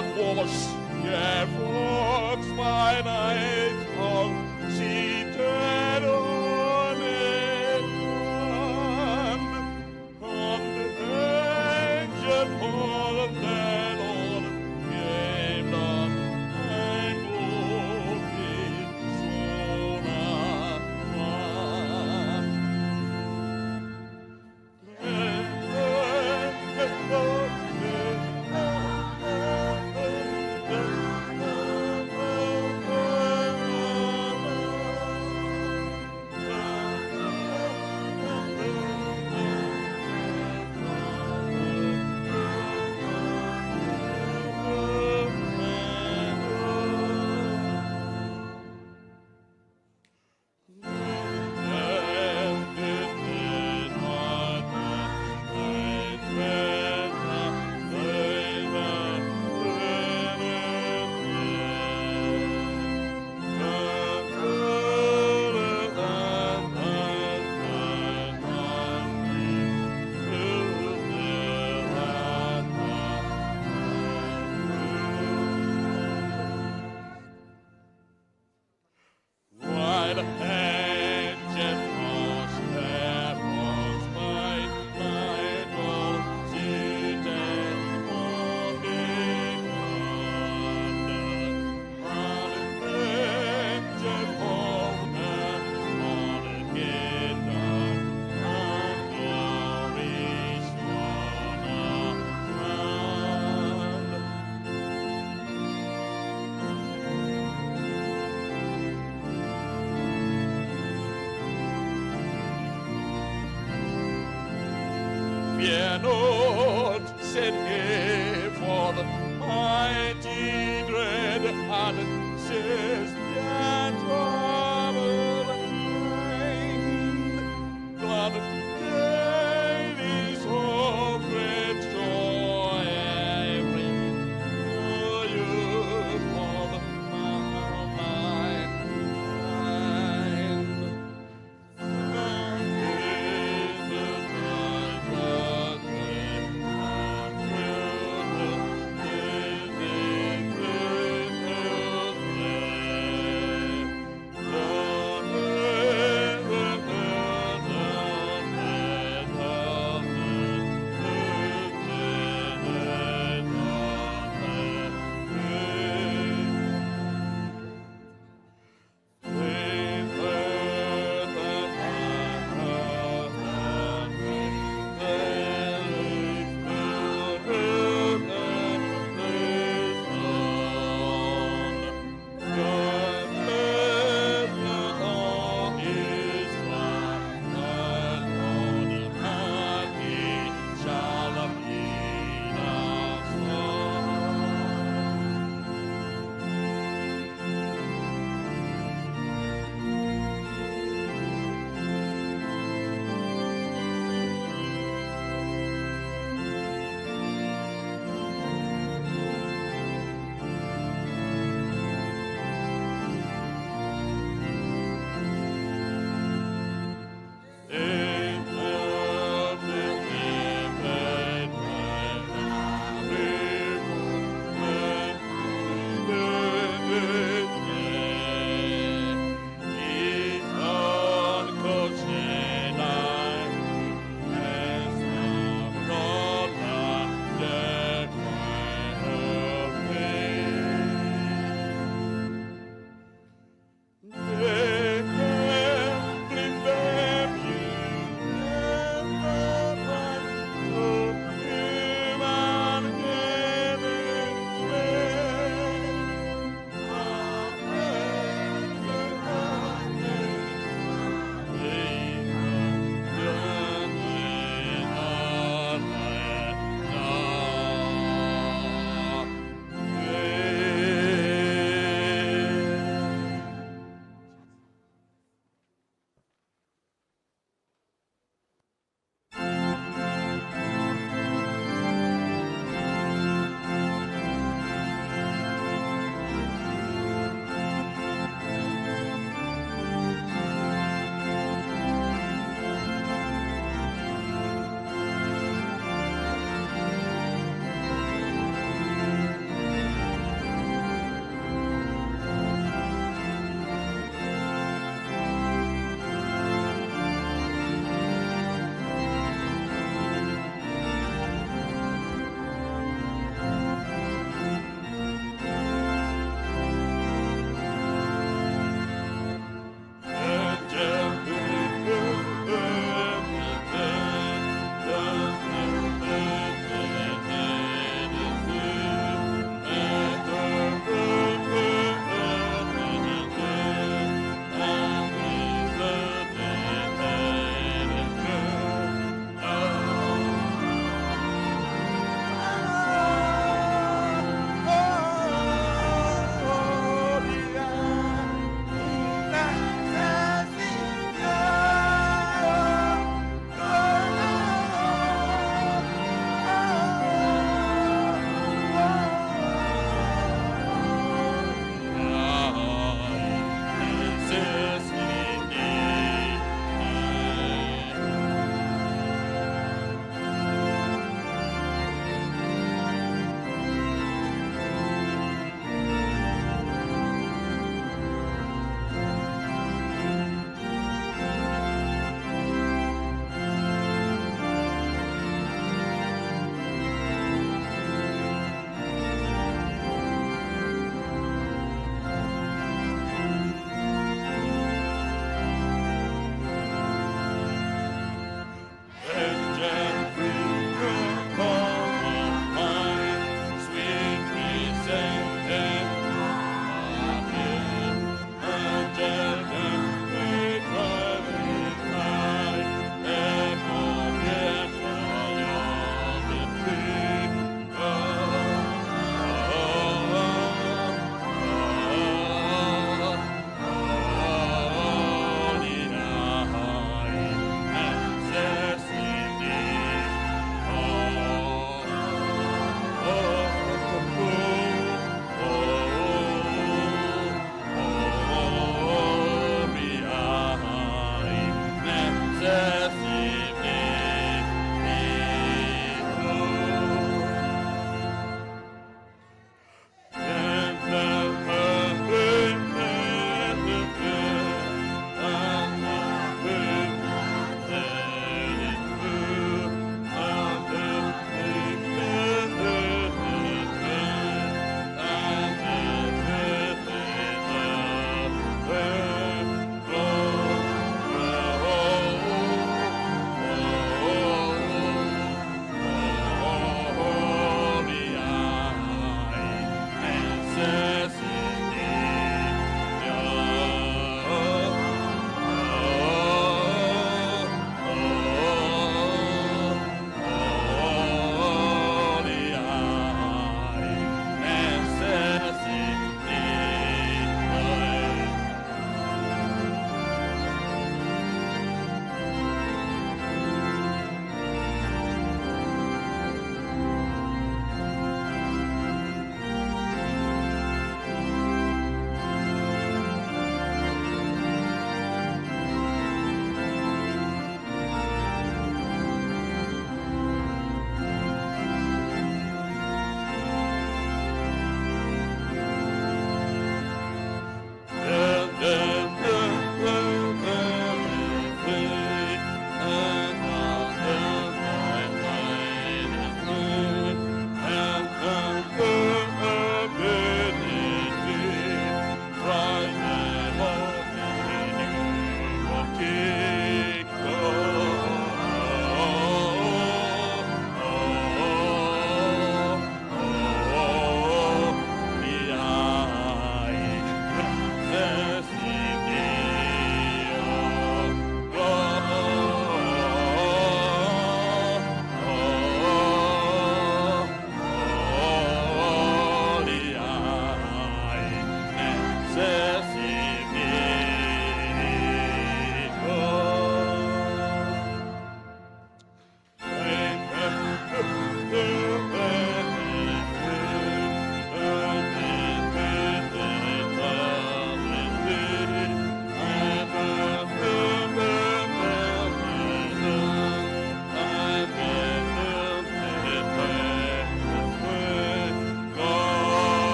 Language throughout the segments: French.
was der Volkseinheit seated on it, and angel for the Lord gave them and glory Fear not, said he, for the mighty dread and says the troubled mind. Glad days of great joy bring you for the mind.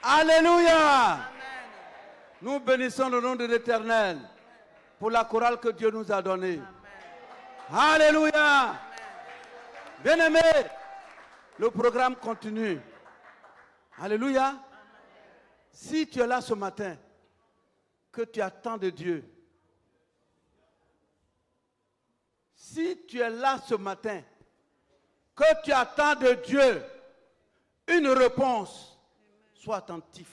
Alléluia. Nous bénissons le nom de l'Éternel pour la chorale que Dieu nous a donnée. Alléluia. Bien-aimés, le programme continue. Alléluia. Si tu es là ce matin, que tu attends de Dieu, si tu es là ce matin, que tu attends de Dieu une réponse, sois attentif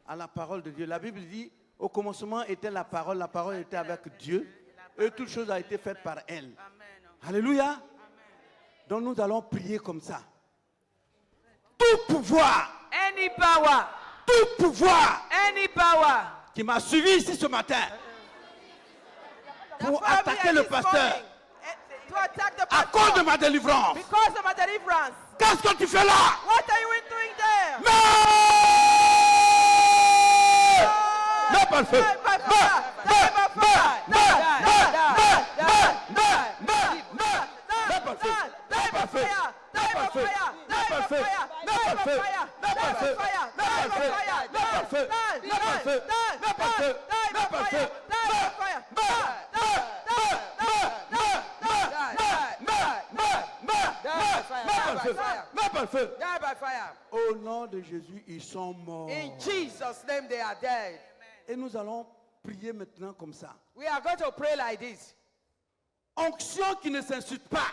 à la parole de Dieu. La Bible dit, au commencement était la parole était avec Dieu, et toute chose a été faite par elle. Alléluia. Donc nous allons prier comme ça. Tout pouvoir, Any power, tout pouvoir any power qui m'a suivi ici ce matin pour that attaquer is le pasteur coming, to attack the à cause de pastor ma délivrance. because of my deliverance. Qu'est-ce que tu fais là? What are you doing there? Meurs par le feu. Die by fire! Die by fire! Die by fire! Die by fire! Die by fire! Die by fire! Die by fire! Die by fire! Die by fire! Die by fire! Die by fire! Au nom de Jésus, ils sont morts. In Jesus' name they are dead. Et nous allons prier maintenant comme ça. We are going to pray like this. Onction qui ne s'insulte pas.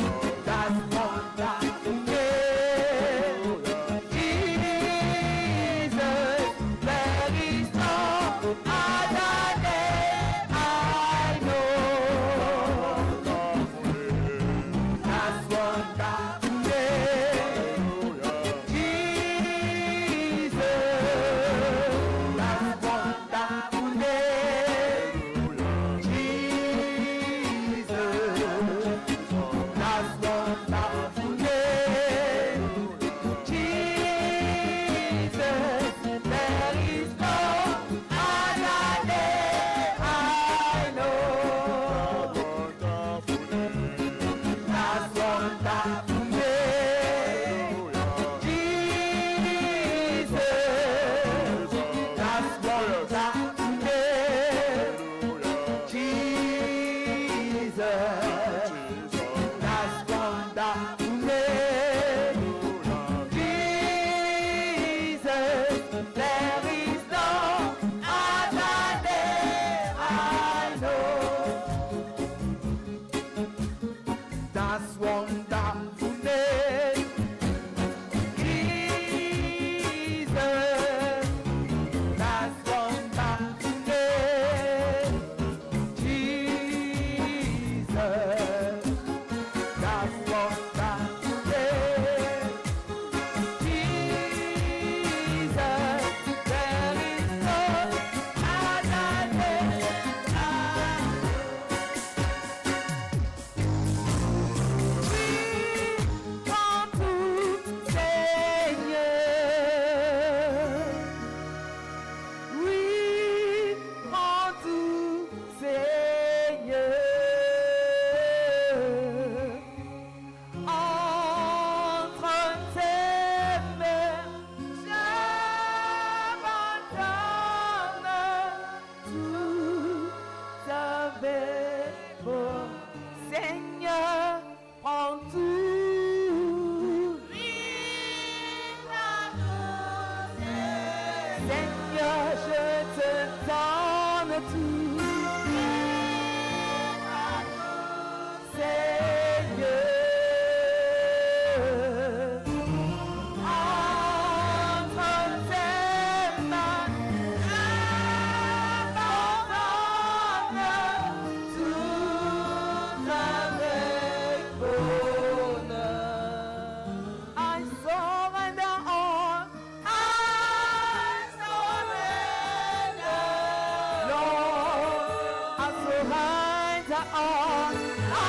all. I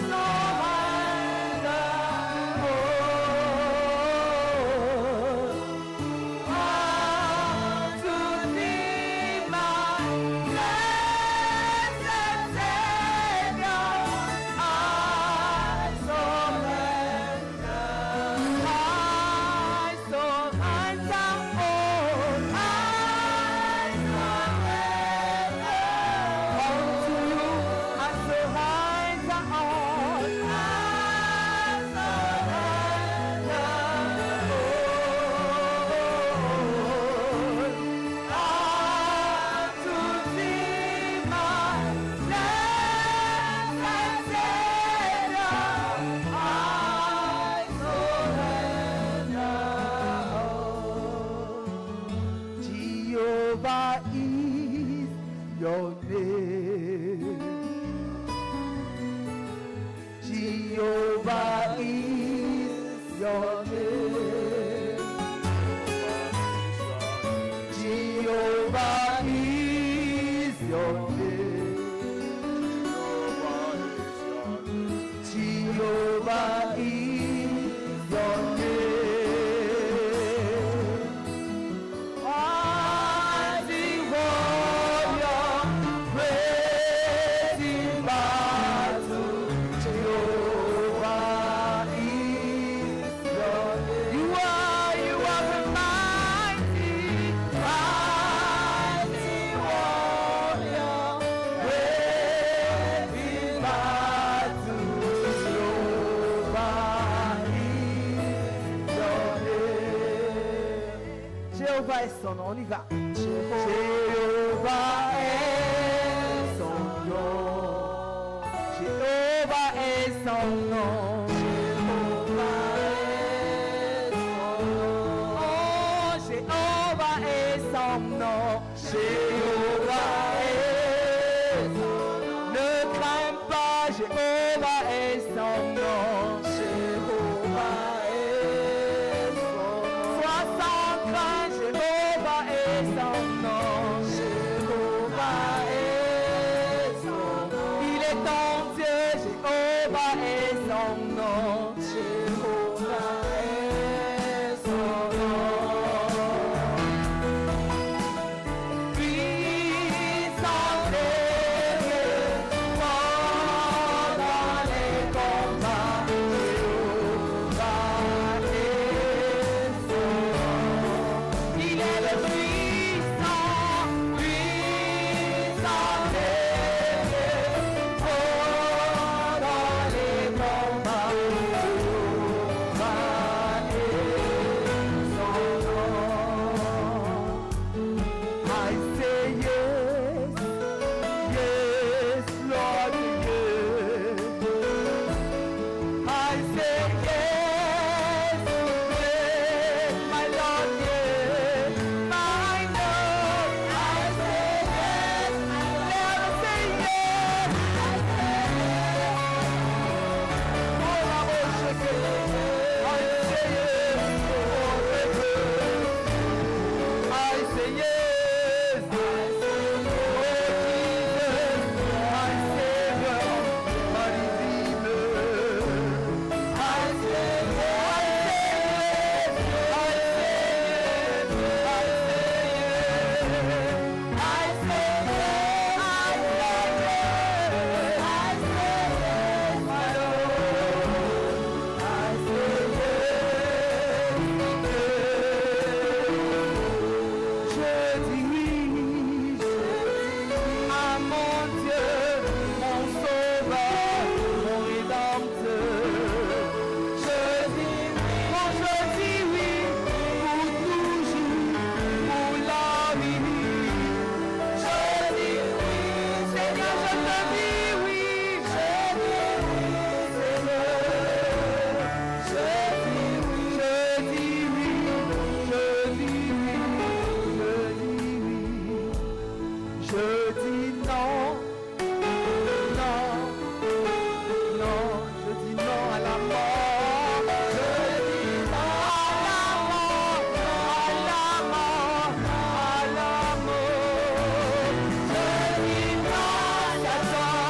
surrender all to thee, my blessed Savior. I surrender all. Unto you I surrender all. Unto thee, my blessed Savior, I surrender all. Jehovah is your name. Jehovah is your name. Jehovah is your name. Jehovah is your name. Mighty warrior, great in battle. Jehovah is your name. You are the mighty warrior, great in battle. Jehovah is your name. Jéhovah est son nom, on y va. Jéhovah est son nom. Jéhovah est son nom. Jéhovah est son nom. Jéhovah est son nom. Ne crains pas, Jéhovah est son nom. Jéhovah est son nom. Sois sans crainte, Jéhovah est son nom. Jéhovah est son nom. Il est ton Dieu, Jéhovah est son nom. Jéhovah est son nom. Puissant guerrier, fort dans les combats, Jéhovah est son nom. Il est le puissant guerrier, fort dans les combats, Jéhovah est son nom. I say yes, yes, Lord, yes. I say yes, yes, my Lord, yes. My Lord, I say yes, I never say yes. Oh, I worship you. I say yes, I say yes. Oh Jesus, my Savior, my Redeemer. I say yes, I say yes, I say yes, I say yes, my Lord. I say yes. Je dis oui à mon Dieu, mon sauveur, mon rédempteur. Je dis oui pour toujours, pour la vie. Je dis oui, Seigneur, je te dis oui. Je dis oui, Seigneur. Je dis oui, je dis oui, je dis oui, je dis oui. Je dis non, non, non, je dis non à la mort. Je dis non à la mort, à la mort, à la mort. Je dis non à Satan.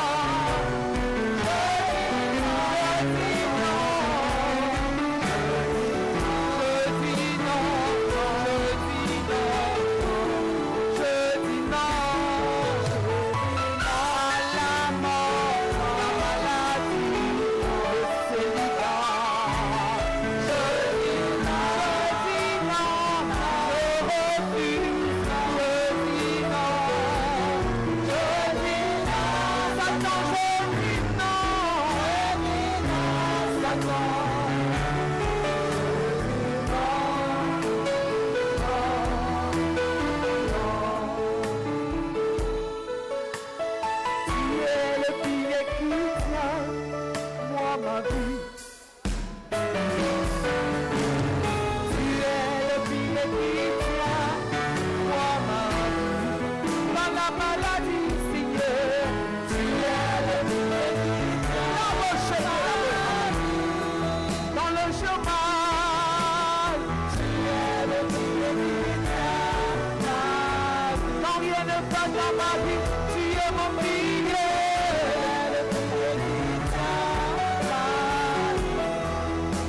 ma vie. Tu es le filet qui tient moi ma vie. Dans la maladie, Seigneur, tu es le filet qui tient dans le chômage, tu es le filet qui tient ma vie. Quand rien ne va dans ma vie, tu es mon filet. Le filet qui tient ma vie.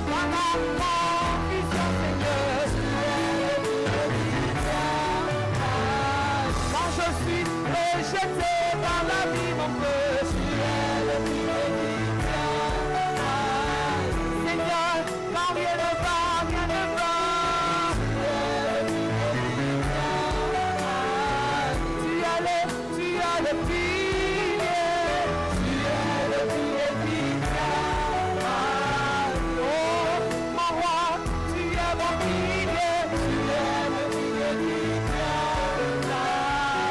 Dans la confusion, Seigneur, tu es le filet qui tient ma vie. Quand je suis rejeté dans la vie, mon Dieu, tu es le filet qui tient ma vie. Seigneur, quand rien ne va, rien ne va, tu es le filet qui tient ma vie. Tu as le filet, tu es le filet qui tient ma vie. Oh, mon roi, tu es mon filet, tu es le filet qui tient ma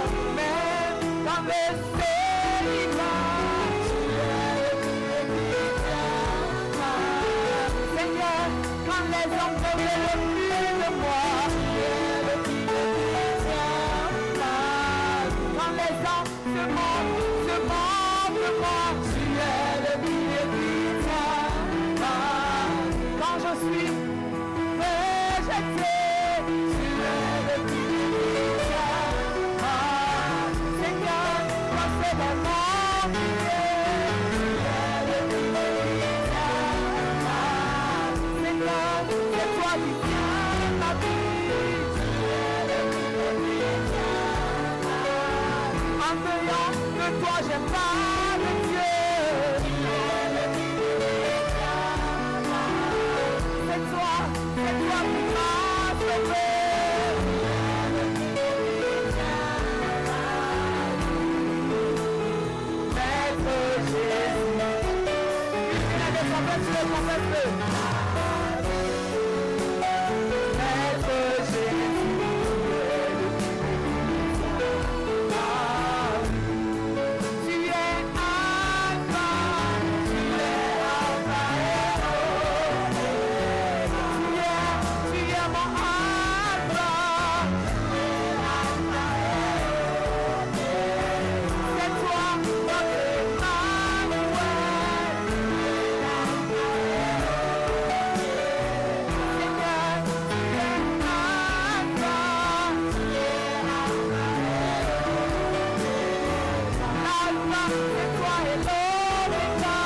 vie. Même dans le célibat, tu es le filet qui tient ma vie. Seigneur, quand les hommes ne veulent plus de moi, tu es le filet qui tient ma vie. Quand les hommes se moquent de moi, tu es le filet qui tient ma vie. Quand je suis rejeté, tu es le filet qui tient ma vie. Seigneur, quand c'est vraiment filet, tu es le filet qui tient ma vie. Seigneur, c'est toi qui tiens ma vie, tu es le filet qui tient ma vie. En dehors de toi, j'ai pas de Dieu, tu es le filet qui tient ma vie. C'est toi qui m'as sauvé, tu es le filet qui tient ma vie. Maître Jésus, confesse-le. Maître Jésus, tu es Alpha, tu es Alpha et Omega. Tu es mon Alpha, tu es Alpha et Omega. C'est toi, notre Emmanuel, tu es Alpha et Omega. Seigneur, tu es Alpha, tu es Alpha et Alpha, c'est toi et l'Oméga.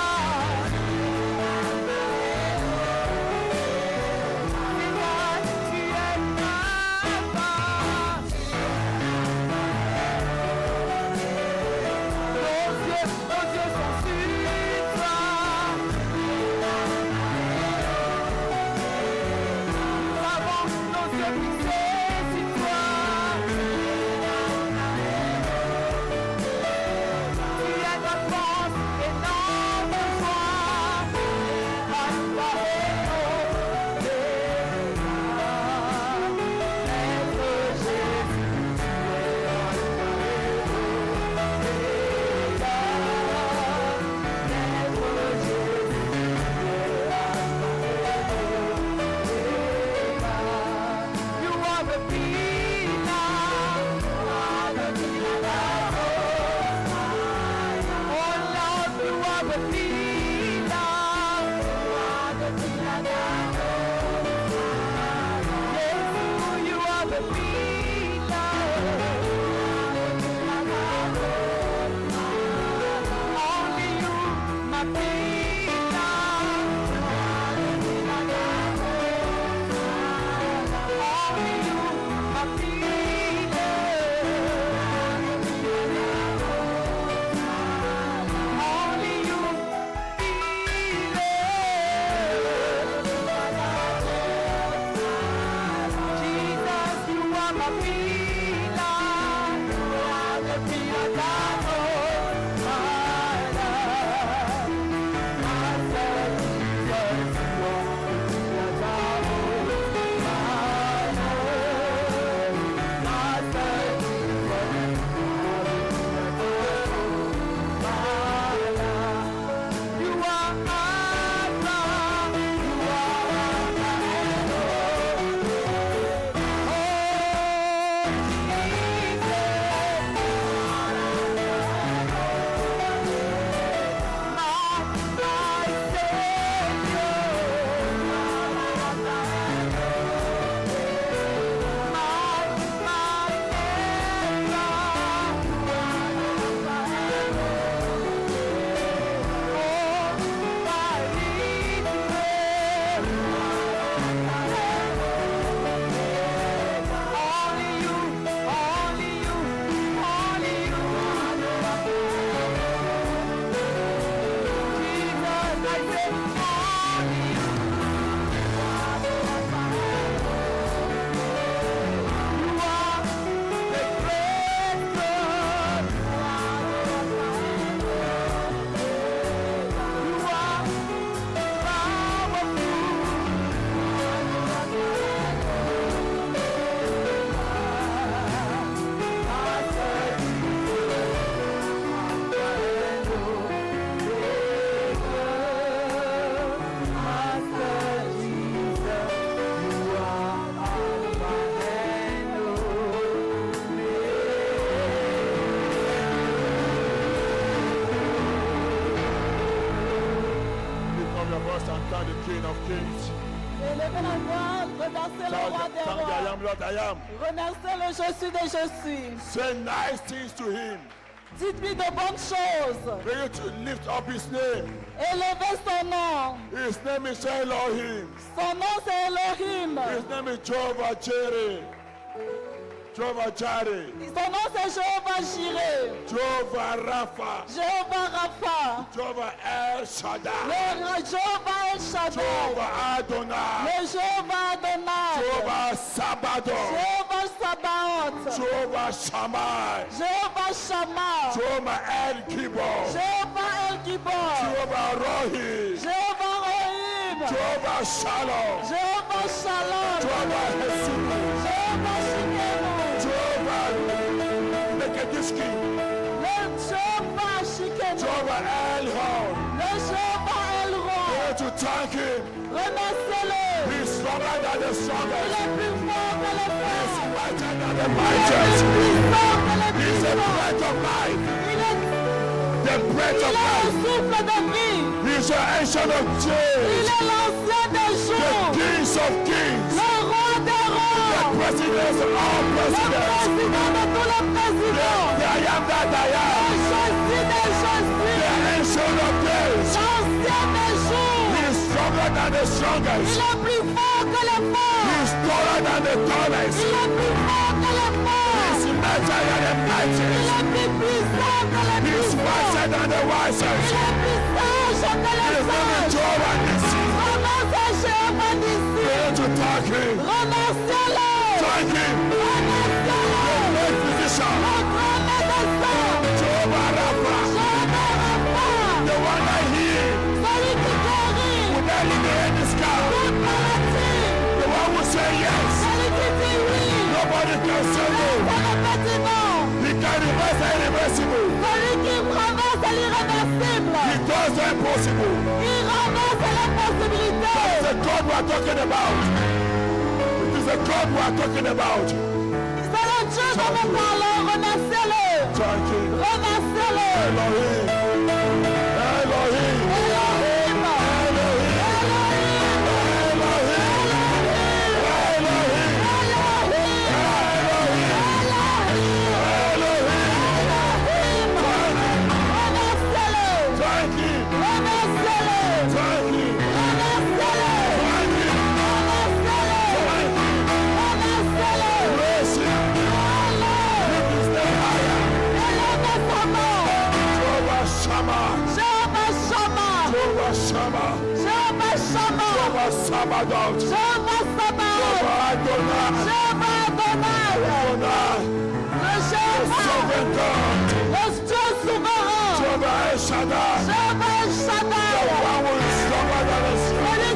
Seigneur, tu es Alpha. Nos yeux sont sur toi. Nous avons nos yeux fixés sur toi. Tu es notre force et notre joie. Alpha et Omega. Maître Jésus, tu es Alpha et Omega. Maître Jésus, tu es Alpha et Omega. You are the pillar, you are the pillar. Oh Lord, you are the pillar, you are the pillar. Yes, you are the pillar, only you, my pillar. Only you, my pillar. Only you, Jesus, you are my pillar. You are the pillar that holds my life. Master Jesus, you are the pillar that holds my life. Master Jesus, you are the pillar that holds my life. You are us and thank the King of Kings. Élevez la voix, remerciez le roi des Thank the I rois. am, Lord, I am. Remerciez le je suis des je suis. Say nice things to him. Dites-lui de bonnes choses. Begin to lift up his name. Élevez son nom. His name is Elohim. Son nom c'est Elohim. His name is Jehovah Jireh. Jehovah Jireh. Son nom c'est Jéhovah Jireh. Jehovah Rapha. Jéhovah Rapha. Jehovah El Shaddai. Le Jéhovah El Shaddai. Jehovah Adonai. Le Jéhovah Adonai. Jehovah Sabbaton. Jéhovah Sabaoth. Jehovah Shammai. Jéhovah Shammah. Jehovah El Gibor. Jéhovah El Gibor. Jehovah Rohi. Jéhovah Rohim. Jehovah Shalom. Jéhovah Shalom. Jehovah Hesumu. Jéhovah Shikenu. Jehovah Mekedishki. Le Jéhovah Shikenu. Jehovah Elhon. Le Jéhovah El Roi. Go to thank him. Remerciez-le. He's stronger than the Il strongest. est plus fort que les He's forts. mightier than the Il est mightiest. plus puissant que les He's the puissants. breath of life. The Il breath of est le life. souffle de vie. He's the ancient of Il days. est l'ancien des The jours. kings of kings. Le roi des rois. Presidents of all Le presidents. président de tous les présidents. The I am that I Le am. je suis des je The suis. ancient of days. L'ancien des jours. He is stronger than the strongest. Il est plus fort que les He forts. is taller than the tallest. Il est plus fort que les He forts. is mightier than the Il mightiest. est plus puissant que les He is puissants. wiser than the wisest. Il est plus sage que les His name is sages. Jehovah Nissi. Remerciez Jéhovah d'ici. Begin to thank him. Remerciez-le. Thank him. Remerciez-le. Great physician. Le grand médecin. Jehovah Rapha. Jéhovah Rapha. The one that heals. Celui qui guérit Without leaving any scar. toute maladie. The one who say yes. Celui qui dit oui. Nobody can say no. C'est le petit non. He can reverse the irreversible. Celui qui renverse l'irréversible. He does the impossible. Il renverse l'impossibilité. It's the God we are talking about. It is the God we are talking about. C'est le Dieu dont nous parlons. Remerciez-le. Thank you. Remerciez-le. Elohim. Elohim. Elohim. Thank you. Thank you. Praise him. Lift his name higher. Jehovah Shammah. Jehovah Shammah. Jehovah Sabaoth. Jehovah Adonai. Adonai. Sovereign God. Jehovah El Shaddai. The one who is stronger than the strong. El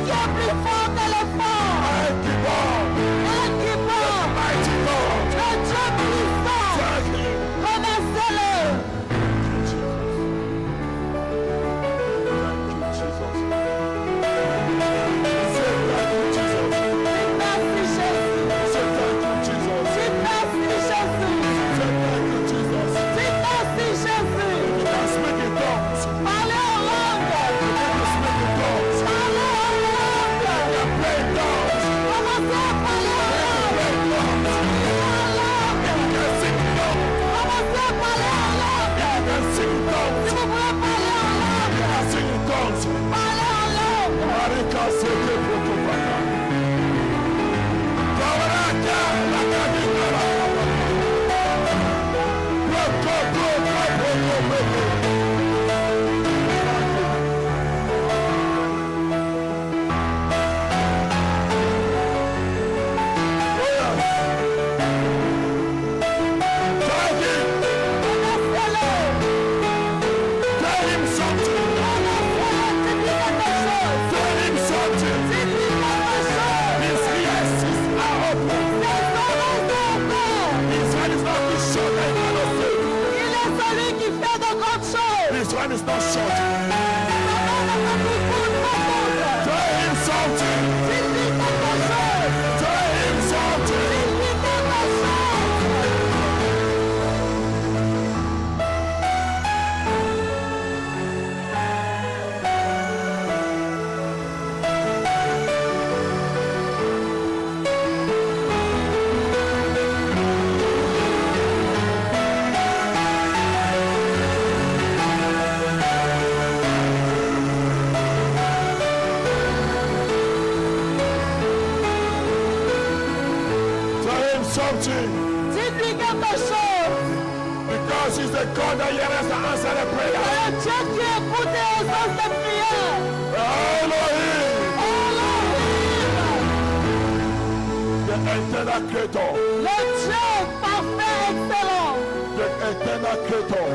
Gibor. Mighty God. Thank you. This one is not short. Tell him something. Tell him something. the God that hears and answers the prayer. Le Dieu qui écoute et exauce les prières. Elohim, Elohim. the eternal creator. Le Dieu parfait, excellent. The eternal creator.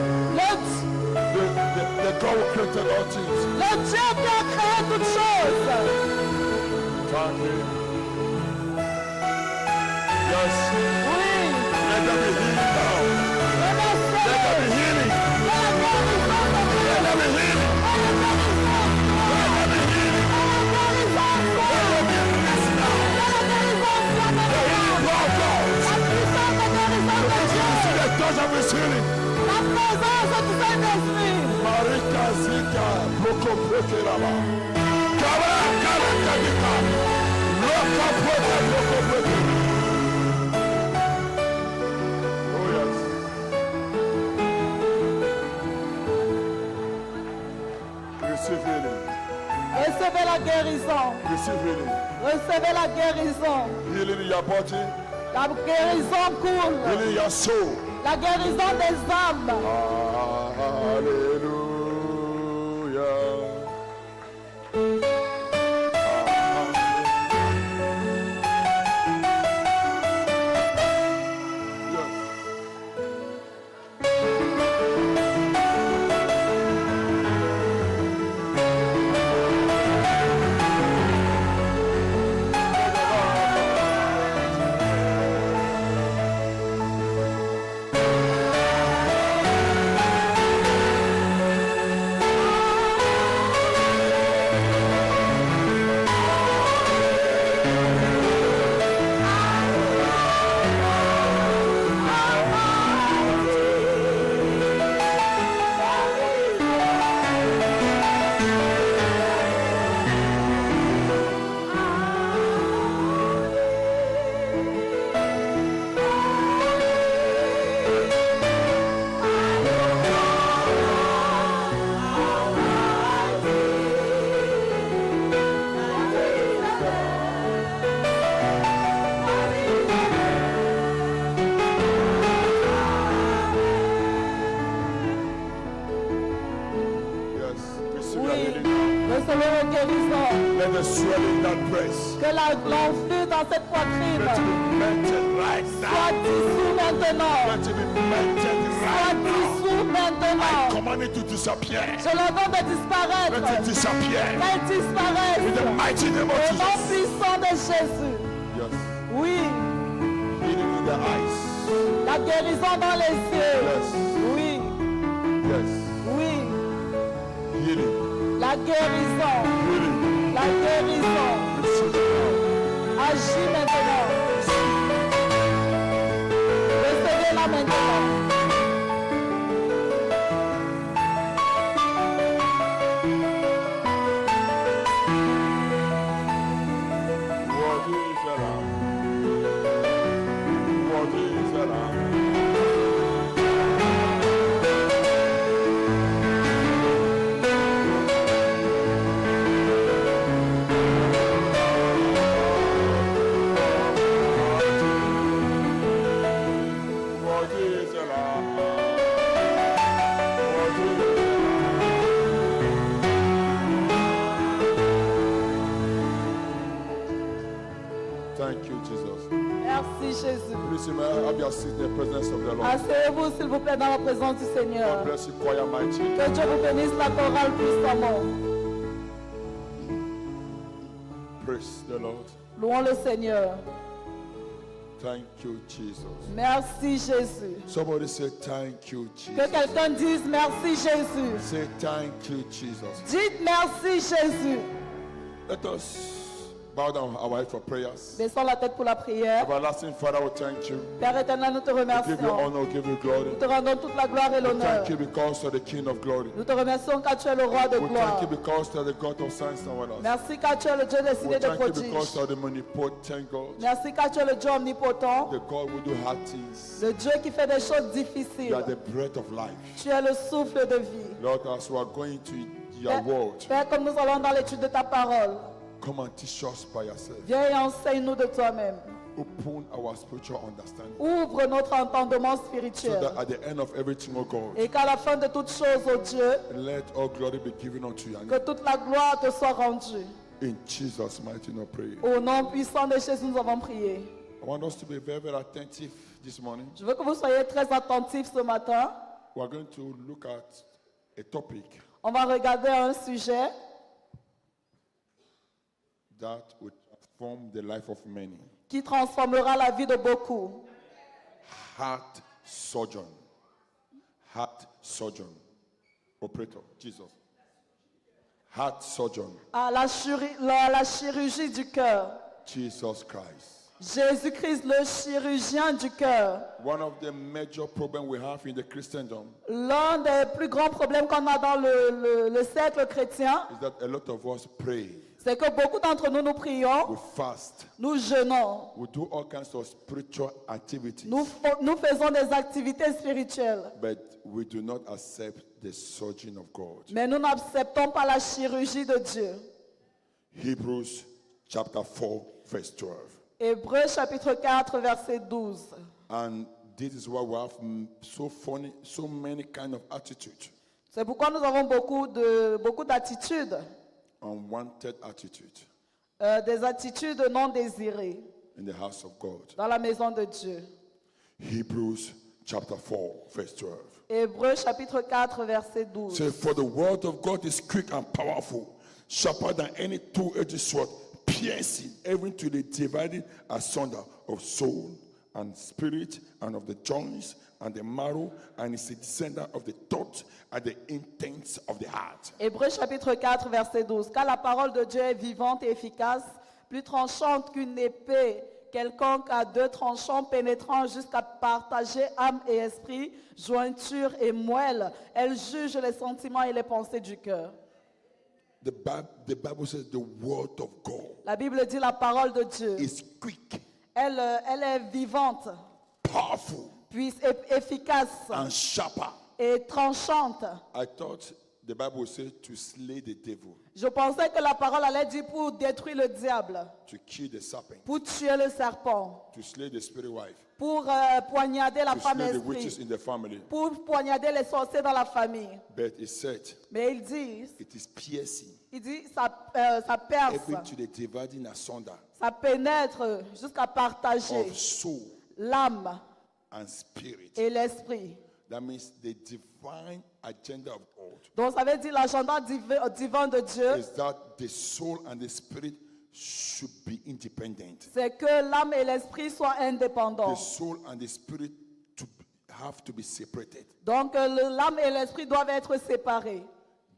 The God who created all things. Le Dieu qui a créé toutes choses. Thank you. Yes. Oui. Let there be healing now. Let there be healing. Let there be healing. The touch of his healing. Marika Zika, Proko Prokeraba. Kara Kadika. Loka Proke, Proko Proke. Oh yes. Receive healing. Recevez la guérison. Receive healing. Recevez la guérison. Healing in your body. La guérison coule. Healing in your soul. La guérison des âmes. Hallelujah. Recevez vos guérisons. Let the swelling in that breast Que l'enflure dans cette poitrine let it be melted right soit now. dissous maintenant. Let it be melted Soit right now. dissous I maintenant. command it to disappear. Je l'ordonne de disparaître. Let it disappear. Qu'elle disparaisse. In the mighty name of Au nom Jesus. puissant de Jésus. Yes. Oui. Healing in the eyes. La guérison dans les yeux. Yes. Oui. Yes. Oui. Healing. La guérison. Healing. La guérison. Receive it now. Agis maintenant. Recevez-la maintenant. Worthy is the Lamb. Worthy is the Lamb. Worthy is the Lamb. Worthy is the Lamb. Thank you, Jesus. Merci Jésus. Please, you may have your seat in the presence of the Lord. Asseyez-vous s'il vous plaît dans la présence du God Seigneur. bless you, choir mighty. Que Dieu vous bénisse la chorale puissamment. Praise the Lord. Louons le Seigneur. Thank you, Jesus. Merci Jésus. Somebody say, thank you, Que Jesus. quelqu'un dise merci Jésus. Say, thank you, Jesus. Dites merci Jésus. Let us bow down our head for prayers. Baissons la tête pour la prière. Everlasting Father, we thank you. Père éternel, nous te We give you remercions. honor, we give you glory. Nous te rendons toute la gloire et We l'honneur. thank you because you're the King of glory. Nous te remercions car tu es le roi de We gloire. thank you because you're the God of signs and wonders. Merci car tu es le Dieu We décidé de thank you because prodiges. you're the omnipotent God. Merci car tu es le Dieu omnipotent. The God who do hard things. Le Dieu qui fait des choses You difficiles. are the breath of life. Tu es le souffle de vie. Lord, as we are going to your Père, word, Père, comme nous allons dans l'étude de ta parole, come and teach us by yourself. viens et enseigne-nous de toi-même. Open our spiritual understanding. Ouvre notre entendement So spirituel. that at the end of everything, oh God, Et qu'à la fin de toute chose, oh Dieu, let all glory be given unto your que name. toute la gloire te soit rendue. In Jesus' mighty name, I pray. Au nom puissant de Jésus, nous avons prié. I want us to be very, very attentive this morning. Je veux que vous soyez très attentifs ce matin. We are going to look at a topic On va regarder un sujet that will transform the life of many. qui transformera la vie de beaucoup. Heart surgeon. Heart surgeon. Operator, Jesus. Heart surgeon, La chirurgie du cœur. Jesus Christ. Jésus-Christ, le chirurgien du cœur. One of the major problems we have in the Christendom L'un des plus grands problèmes qu'on a dans le cercle chrétien, is that a lot of us pray, c'est que beaucoup d'entre nous, nous prions, we fast, nous jeûnons, we do all kinds of spiritual activities, nous faisons des activités spirituelles. but we do not accept the surgeon of God. Mais nous n'acceptons pas la chirurgie de Dieu. Hebrews chapter 4, verse 12. Hébreux chapitre 4, verset 12. And this is why we have so many kind of attitude, C'est pourquoi nous avons beaucoup d'attitudes, unwanted attitude des attitudes non désirées in the house of God. dans la maison de Dieu. Hebrews chapter 4, verse 12. Hébreux chapitre 4, verset 12. Say, for the word of God is quick and powerful, sharper than any two-edged sword, piercing even to the dividing asunder of soul and spirit, and of the joints and the marrow, and is a descender of the thoughts and the intents of the heart. Hébreux chapitre 4, verset 12. Car la parole de Dieu est vivante et efficace, plus tranchante qu'une épée quelconque à deux tranchants, pénétrant jusqu'à partager âme et esprit, jointure et moelle. Elle juge les sentiments et les pensées du cœur. The Bible says the word of God La Bible dit la parole de Dieu. is quick, Elle est vivante, powerful, puis efficace and sharper. et tranchante. I thought the Bible would say to slay the devil, Je pensais que la parole allait dire pour détruire le diable, to kill the serpent, pour tuer le serpent, to slay the spirit wife, pour poignarder la to femme slay the witches esprit, in the family. pour poignarder les sorciers dans la famille. But it said Mais il dit, it is piercing, ça perce, even to the dividing asunder ça pénètre jusqu'à partager of soul l'âme and spirit. et l'esprit. That means the divine agenda of God Donc ça veut dire l'agenda divin de Dieu, is that the soul and the spirit should be independent. c'est que l'âme et l'esprit soient The indépendants. soul and the spirit have to be separated. Donc l'âme et l'esprit doivent être séparés.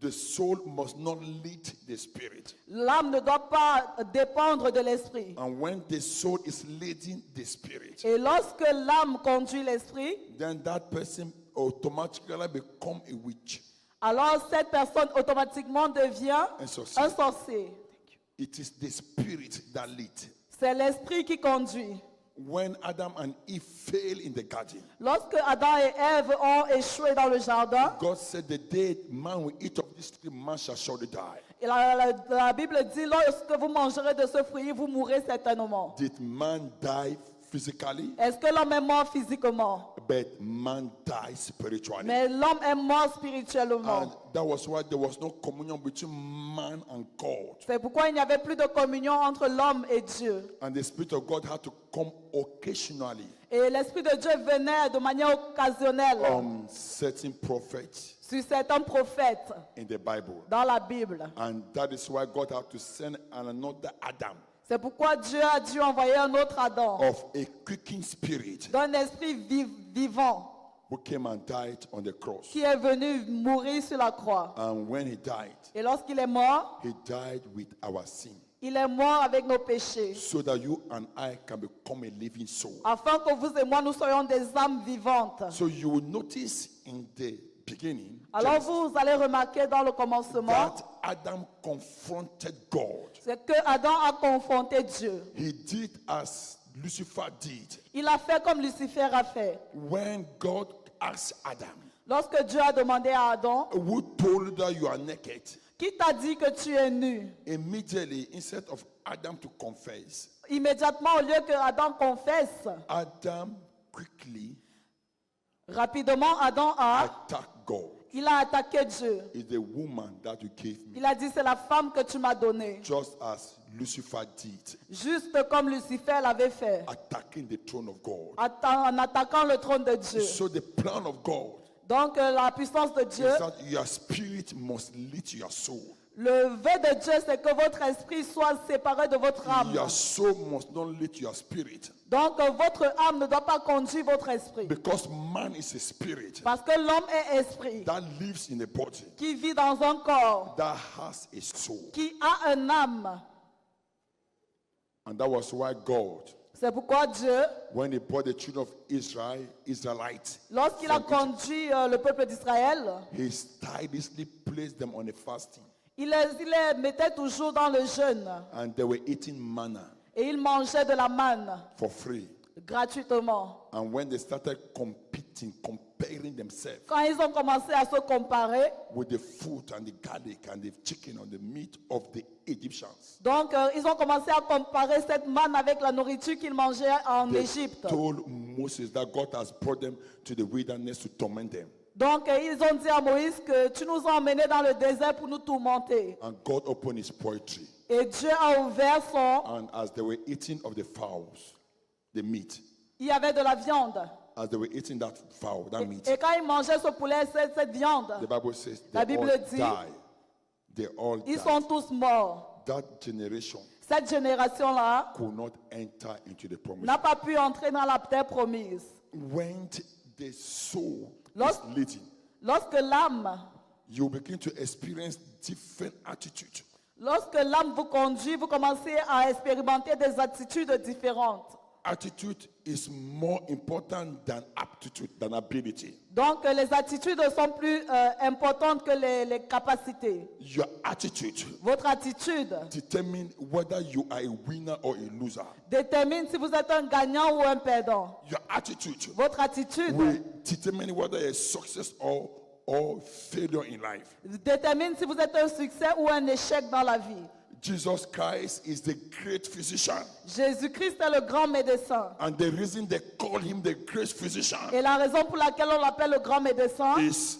The soul must not lead the spirit. L'âme ne doit pas dépendre de l'esprit. And when the soul is leading the spirit, Et lorsque l'âme conduit l'esprit, then that person automatically become a witch. alors cette personne automatiquement devient Un sorcier. un sorcier. It is the spirit that leads. C'est l'esprit qui conduit. When Adam and Eve failed in the garden, Lorsque Adam et Ève ont échoué dans le jardin, God said, the day man will eat of this tree, man shall surely die. et la Bible dit, lorsque vous mangerez de ce fruit, vous mourrez certainement. Did man die physically? Est-ce que l'homme est mort physiquement? But man died spiritually. Mais l'homme est mort spirituellement. And that was why there was no communion between man and God. C'est pourquoi il n'y avait plus de communion entre l'homme et Dieu. And the Spirit of God had to come occasionally Et l'Esprit de Dieu venait de manière occasionnelle on certain prophets sur certains prophètes in the Bible. dans la Bible. And that is why God had to send another Adam C'est pourquoi Dieu a dû envoyer un autre Adam, of a quickening spirit d'un esprit vivant, who came and died on the cross. qui est venu mourir sur la croix. And when he died, Et lorsqu'il est mort, he died with our sin, il est mort avec nos péchés, so that you and I can become a living soul. afin que vous et moi, nous soyons des âmes vivantes. So you will notice in the beginning Alors vous allez remarquer dans le commencement, that Adam confronted God. c'est que Adam a confronté Dieu. He did as Lucifer did. Il a fait comme Lucifer a fait. When God asked Adam, Lorsque Dieu a demandé à Adam, who told you that you are naked? qui t'a dit que tu es nu? Immediately, instead of Adam to confess, Immédiatement, au lieu que Adam confesse, Adam quickly rapidement, Adam attacked God. il a attaqué Dieu. It's the woman that you gave me. Il a dit, c'est la femme que tu m'as donnée. Just as Lucifer did, Juste comme Lucifer l'avait fait, attacking the throne of God. en attaquant le trône de Dieu. So the plan of God Donc la puissance de Dieu, is that your spirit must lead to your soul. le vœu de Dieu, c'est que votre esprit soit séparé de votre âme. Your soul must not lead to your spirit. Donc votre âme ne doit pas conduire votre esprit. Because man is a spirit Parce que l'homme est esprit, that lives in a body, qui vit dans un corps, that has a soul. qui a une âme. And that was why God, C'est pourquoi Dieu, when he brought the children of Israelites, lorsqu'il a conduit le peuple d'Israël, he stylishly placed them on a fasting. il les mettait toujours dans le jeûne. And they were eating manna Et ils mangeaient de la manne for free. gratuitement. And when they started comparing themselves Quand ils ont commencé à se comparer, with the food and the garlic and the chicken and the meat of the Egyptians, donc ils ont commencé à comparer cette manne avec la nourriture qu'ils mangeaient en they Égypte. told Moses that God has brought them to the wilderness to torment them. Donc ils ont dit à Moïse que tu nous as emmenés dans le désert pour nous tourmenter. And God opened his poetry. Et Dieu a ouvert son... And as they were eating of the fowls, the meat, Il y avait de la viande. as they were eating that fowl, that meat, Et quand ils mangeaient ce poulet, cette viande, the Bible says La they all Bible dit, died. They all ils died. sont tous morts. That generation Cette génération-là could not enter into the promise. n'a pas pu entrer dans la terre promise. When the soul Lost- is leading, Lorsque l'âme, you begin to experience different attitudes. lorsque l'âme vous conduit, vous commencez à expérimenter des attitudes différentes. Attitude is more important than aptitude, than ability. Donc les attitudes sont plus importantes que les capacités. Your attitude Votre attitude determine whether you are a winner or a loser. détermine si vous êtes un gagnant ou un perdant. Your attitude Votre attitude will determine whether a success or failure in life. détermine si vous êtes un succès ou un échec dans la vie. Jesus Christ is the great physician. Jésus-Christ est le grand médecin. And the reason they call him the great physician Et la raison pour laquelle on l'appelle le grand médecin, is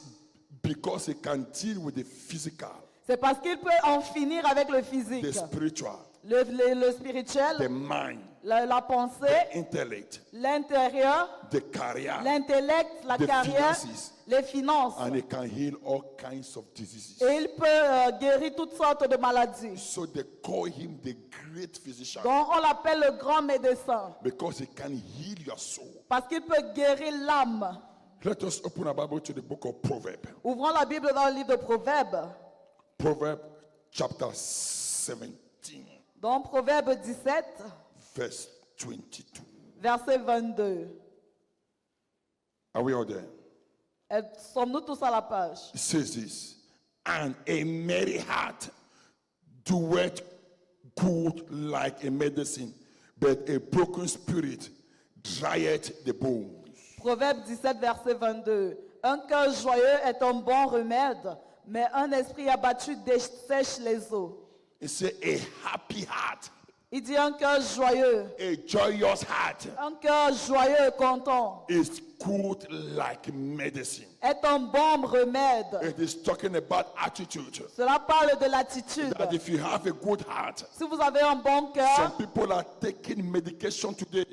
because he can deal with the physical, c'est parce qu'il peut en finir avec le the physique, spiritual, le the spirituel, mind, la pensée, the intellect, l'intérieur, the career, l'intellect, la The carrière, finances. les finances. and he can heal all kinds of diseases. Et il peut guérir toutes sortes de maladies. So they call him the great physician Donc on l'appelle le grand médecin because he can heal your soul. parce qu'il peut guérir l'âme. Let us open our Bible to the book of Proverbs. Ouvrons la Bible dans le livre de Proverbes. Proverbs chapter 17, Dans Proverbe 17, verse 22. verset 22. Are we all there? Sommes-nous tous à la page? It says this, and a merry heart doeth good like a medicine, but a broken spirit drieth the bones. Proverbe 17, verset 22. Un cœur joyeux est un bon remède, mais un esprit abattu dessèche les os. It says a happy heart, Il dit un cœur joyeux. a joyous heart Un cœur joyeux et content is good like medicine. est un bon remède. It is talking about attitude. Cela parle de l'attitude. That if you have a good heart, Si vous avez un bon some cœur, people are taking medication today.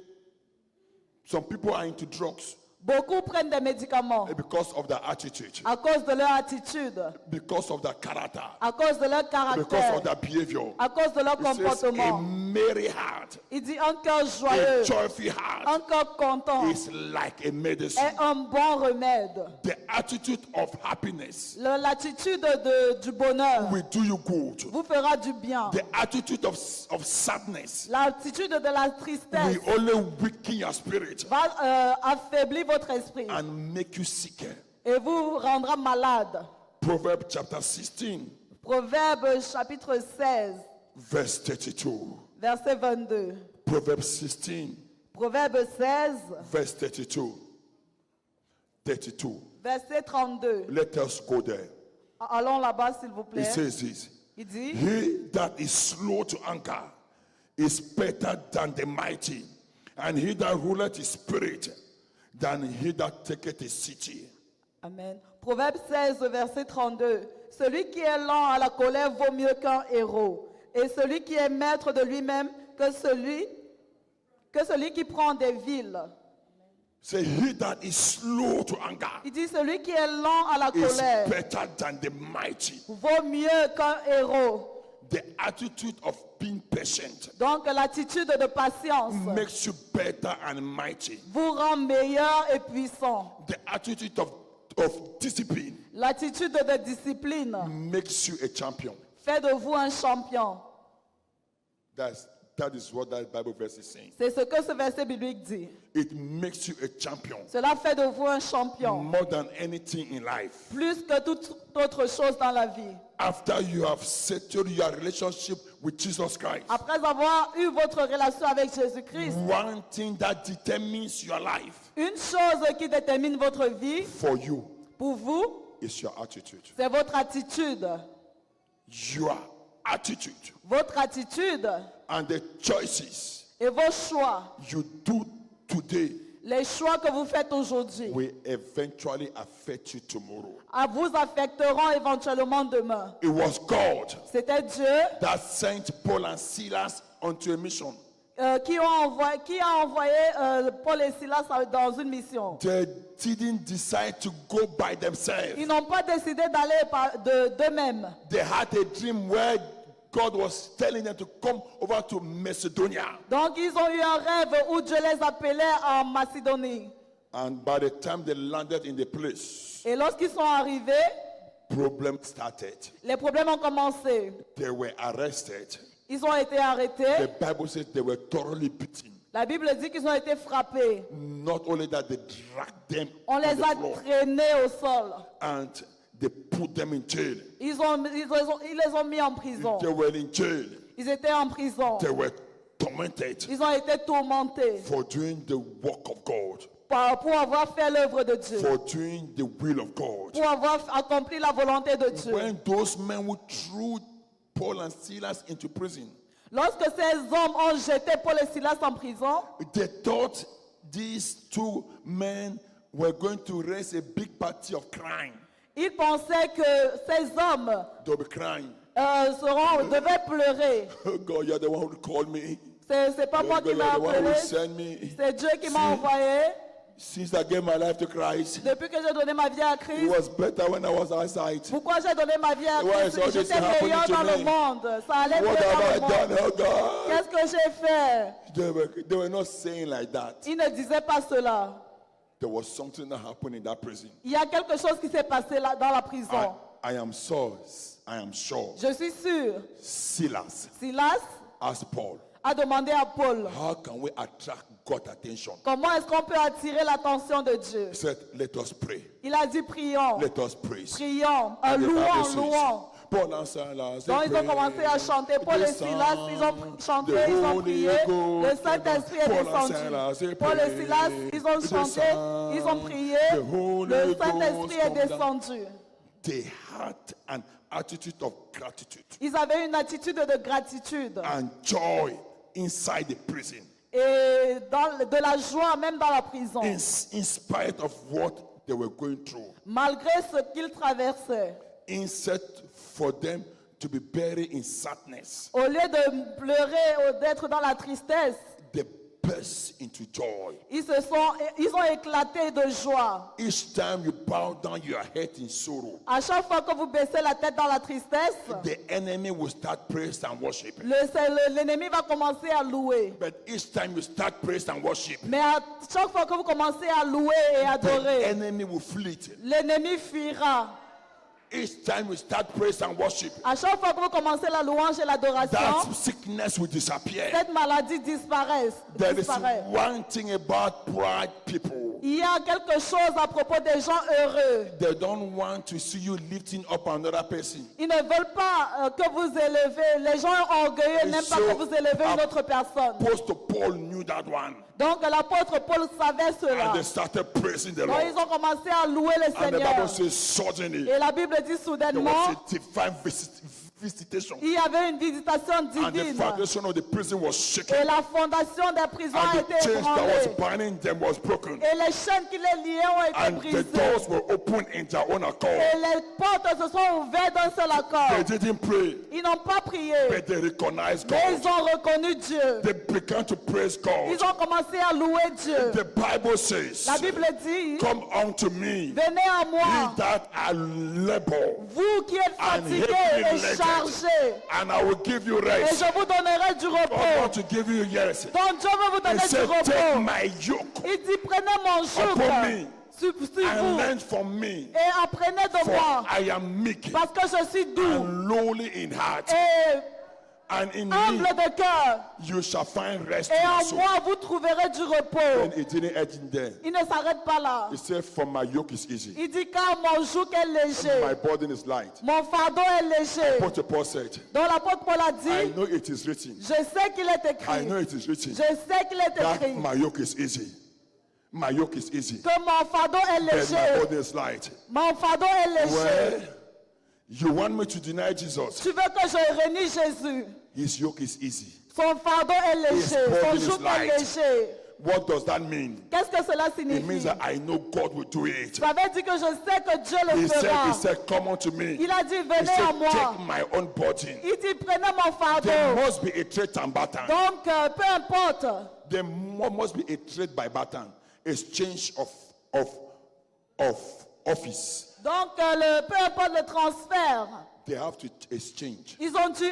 Some people are into drugs beaucoup prennent des médicaments because of their attitude, à cause de leur attitude, because of their character, à cause de leur because caractère, of their behavior. à cause de leur It says a comportement. merry heart, Il dit un cœur a joyeux, joyful heart un cœur content is like a medicine. est un bon remède. The attitude of happiness L'attitude du bonheur will do you good. vous fera du bien. The attitude of sadness L'attitude de la tristesse will only weaken your spirit va affaiblir votre esprit and make you sick. et vous rendra malade. Proverbs chapter 16, Proverbe chapitre 16, verse 32. verset 22. Proverbs 16, Proverbe 16, verse 32. 32. verset 32. Let us go there. Allons là-bas, s'il vous It plaît. says this. Il dit, He that is slow to anger is better than the mighty, and he that ruleth his spirit than he that taketh a city. Amen. Proverbe 16, verset 32. Celui qui est lent à la colère vaut mieux qu'un héros. Et celui qui est maître de lui-même que celui qui prend des villes. Say, he that is slow to anger Il dit celui qui est lent à la is colère better than the mighty. vaut mieux qu'un héros. The attitude of being patient Donc l'attitude de patience makes you better and mighty. vous rend meilleur et puissant. The attitude of discipline L'attitude de discipline makes you a champion. fait de vous un champion. That is what that Bible verse is saying. C'est ce que ce verset biblique dit. It makes you a champion Cela fait de vous un champion. more than anything in life. Plus que toute autre chose dans la vie. After you have settled your relationship with Jesus Christ, Après avoir eu votre relation avec Jésus-Christ, one thing that determines your life une chose qui détermine votre vie, for you pour vous, is your attitude. c'est votre attitude. Your attitude Votre attitude and the choices et vos choix. you do today Les choix que vous faites aujourd'hui will eventually affect you tomorrow. vous affecteront éventuellement demain. It was God C'était Dieu that sent Paul and Silas onto a mission. qui a envoyé Paul et Silas dans une mission. They didn't decide to go by themselves. Ils n'ont pas décidé d'aller d'eux-mêmes. They had a dream where God was telling them to come over to Macedonia. Donc ils ont eu un rêve où Dieu les appelait en Macédonie. And by the time they landed in the place, Et lorsqu'ils sont arrivés, problem started. les problèmes ont commencé. They were arrested. Ils ont été arrêtés. The Bible says they were thoroughly beaten. La Bible dit qu'ils ont été frappés. Not only that, they dragged them On on les the a floor traînés au sol. and they put them in jail. Ils les ont mis en prison. They were in jail. Ils étaient en prison. They were tormented Ils ont été tourmentés for doing the work of God, pour avoir fait l'œuvre de Dieu. for doing the will of God. Pour avoir accompli la volonté de Dieu. When those men who threw Paul and Silas into prison, Lorsque ces hommes ont jeté Paul et Silas en prison, they thought these two men were going to raise a big party of crying. ils pensaient que ces hommes They'll be crying. devaient pleurer. Oh God, you're the one who called me. C'est pas moi God, qui you're m'a the one appelé, who sent me. c'est Dieu qui m'a envoyé. Since I gave my life to Christ, Depuis que j'ai donné ma vie à it Christ, was better when I was outside. pourquoi j'ai donné ma vie à Why is Christ? all this J'étais happening meilleur to dans me? le monde. Ça allait mieux What dans have le I monde. done, oh God? Qu'est-ce que j'ai fait? They were not saying like that. Ils ne disaient pas cela. There was something that happened in that prison. Il y a quelque chose qui s'est passé là dans la prison. I am sure. Je suis sûr. Silas Silas asked Paul, a demandé à Paul, how can we attract God's attention? comment est-ce qu'on peut attirer l'attention de Dieu? He said, let us pray. Il a dit prions, Let us praise. prions, And the Bible louons, says, louons. Paul and Silas, they Donc ils ont commencé à chanter. Paul et Silas, ils ont chanté, ils ont prié. Le Saint-Esprit est descendu. Paul et Silas, ils ont chanté, ils ont prié. Le Saint-Esprit est descendu. They had an attitude of gratitude Ils avaient une attitude de gratitude and joy inside the prison, et de la joie même dans la prison, in spite of what they were going through. malgré ce qu'ils traversaient. Instead for them to be buried in sadness, Au lieu de pleurer ou d'être dans la tristesse, they burst into joy. ils ont éclaté de joie. Each time you bow down your head in sorrow, À chaque fois que vous baissez la tête dans la tristesse, the enemy will start praise and worship. l'ennemi va commencer à louer. But each time you start praise and worship, Mais à chaque fois que vous commencez à louer et the adorer, enemy will flee. l'ennemi fuira. Each time you start praise and worship, À chaque fois que vous commencez la louange et l'adoration, that sickness will disappear. cette maladie disparaît. There is one thing about pride people. Il y a quelque chose à propos des gens heureux. They don't want to see you lifting up another person. Ils ne veulent pas que vous élevez. Les gens orgueilleux n'aiment pas que vous élevez une autre personne. Apostle Paul knew that one. Donc l'apôtre Paul savait cela. And they started praising the Donc ils Lord. ont commencé à louer le And the Seigneur. Bible says suddenly Et la Bible veut dire There soudainement. was a divine visitation. Il y avait une visitation And the divine. foundation of the prison was Et shaken. la fondation des prisons a And été the chains that was ébranlée. binding them was broken. Et les chaînes qui les liaient ont été And the brisées. doors were opened in their own Et accord. les portes se sont ouvertes d'un seul accord. They didn't pray, Ils n'ont pas prié, but they recognized mais God. ils ont reconnu Dieu. They began to praise God. Ils ont commencé à louer Dieu. The Bible says, La Bible dit, come unto me, venez à ye moi, that are labor, vous qui êtes and fatigués heavy et laden, chargés, and I will give you et rest. je vous donnerai du God wants repos. to give you yes. Donc Dieu veut vous He donner du said, take repos. my yoke Il dit, prenez mon upon me joug sur and vous learn from me, et apprenez de for moi, I am meek parce que je suis doux and lowly in heart, et and in humble me de cœur. you shall find rest Et in your en soul. moi, vous trouverez du repos. And it didn't end in there. Il ne s'arrête pas là. He said, for my yoke is easy, Il dit, car mon joug est my léger, burden is light. mon fardeau est léger. Apostle Paul said, Donc l'apôtre Paul a I dit, know it is written. je sais qu'il est I écrit. know it is written Je sais qu'il est that écrit my yoke is easy. My yoke is easy. que mon fardeau est And my léger. burden is light. Mon fardeau est léger. Well, you want me to deny Jesus? Tu veux que je renie Jésus? His yoke is easy. Son fardeau est His léger. burden Son is joug est light. léger. What does that mean? Qu'est-ce que cela It means signifie? that I know God will do it. Ça veut dire que je sais que Dieu le He fera. said, come unto me. Il a dit, He venez à said, moi. take my own burden. Il dit, prenez mon There fardeau. must be a trade and baton. Donc, peu importe. There must be a trade by baton. Exchange of office. Donc, peu importe le transfert, They have to exchange. ils ont dû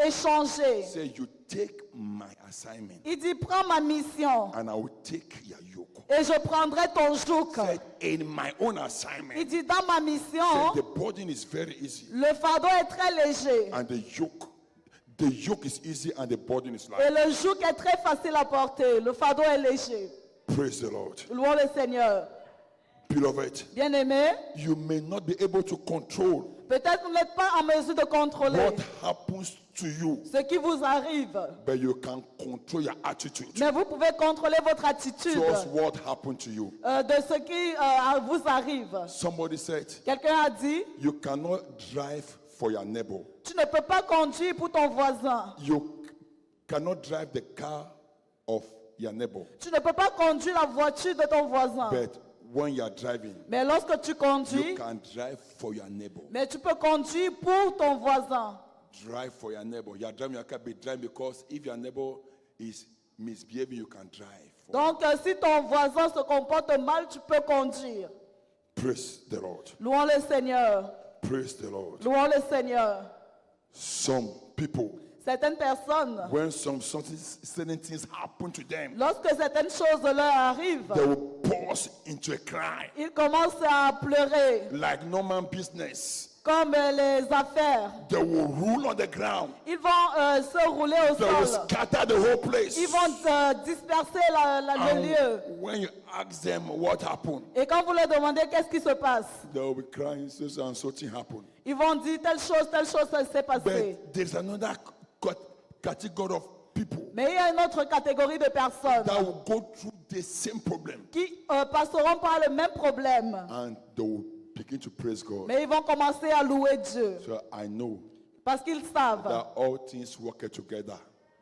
échanger. Say, you take my assignment Il dit, prends ma mission and I will take your yoke. et je prendrai ton joug. Said, in my own Il assignment, dit, dans ma mission, said, the burden is very easy. le fardeau est très léger And the yoke is easy and the burden is et light. le joug est très facile à porter. Le fardeau est léger. Praise the Lord. Louons le Seigneur. Beloved, Bien-aimés, you may not be able to control peut-être vous n'êtes pas en mesure de contrôler what happens to you, ce qui vous arrive, but you can control your attitude mais vous pouvez contrôler votre attitude towards what happened to you. de ce qui vous arrive. Somebody said, Quelqu'un a dit, you cannot drive for your neighbor. tu ne peux pas conduire pour ton voisin. You cannot drive the car of your neighbor. Tu ne peux pas conduire la voiture de ton voisin. But when you are driving, Mais lorsque tu you conduis, can drive for your neighbor. mais tu peux conduire pour ton voisin. Drive for your neighbor. You are driving, you can't be driving because if your neighbor is misbehaving, you can drive. Donc, si ton voisin se comporte mal, tu peux conduire. Praise the Lord. Louons le Seigneur. Praise the Lord. Louons le Seigneur. Some people, Certaines personnes, when certain things happen to them, lorsque certaines choses leur arrivent, they will burst into a cry ils commencent à pleurer, like no man business. comme les affaires. They will rule on the ground. Ils vont se rouler au They will sol. scatter the whole place. Ils vont disperser le lieu. And when you ask them what happened, Et quand vous leur demandez qu'est-ce qui se passe, they will be crying, so and so thing happened. ils vont dire telle chose s'est passée. But there's another category of people Mais il y a une autre catégorie de personnes that will go through the same problem qui passeront par le même problème. and they will begin to praise God. Mais ils vont commencer à louer Dieu. So I know Parce qu'ils savent. that all things work together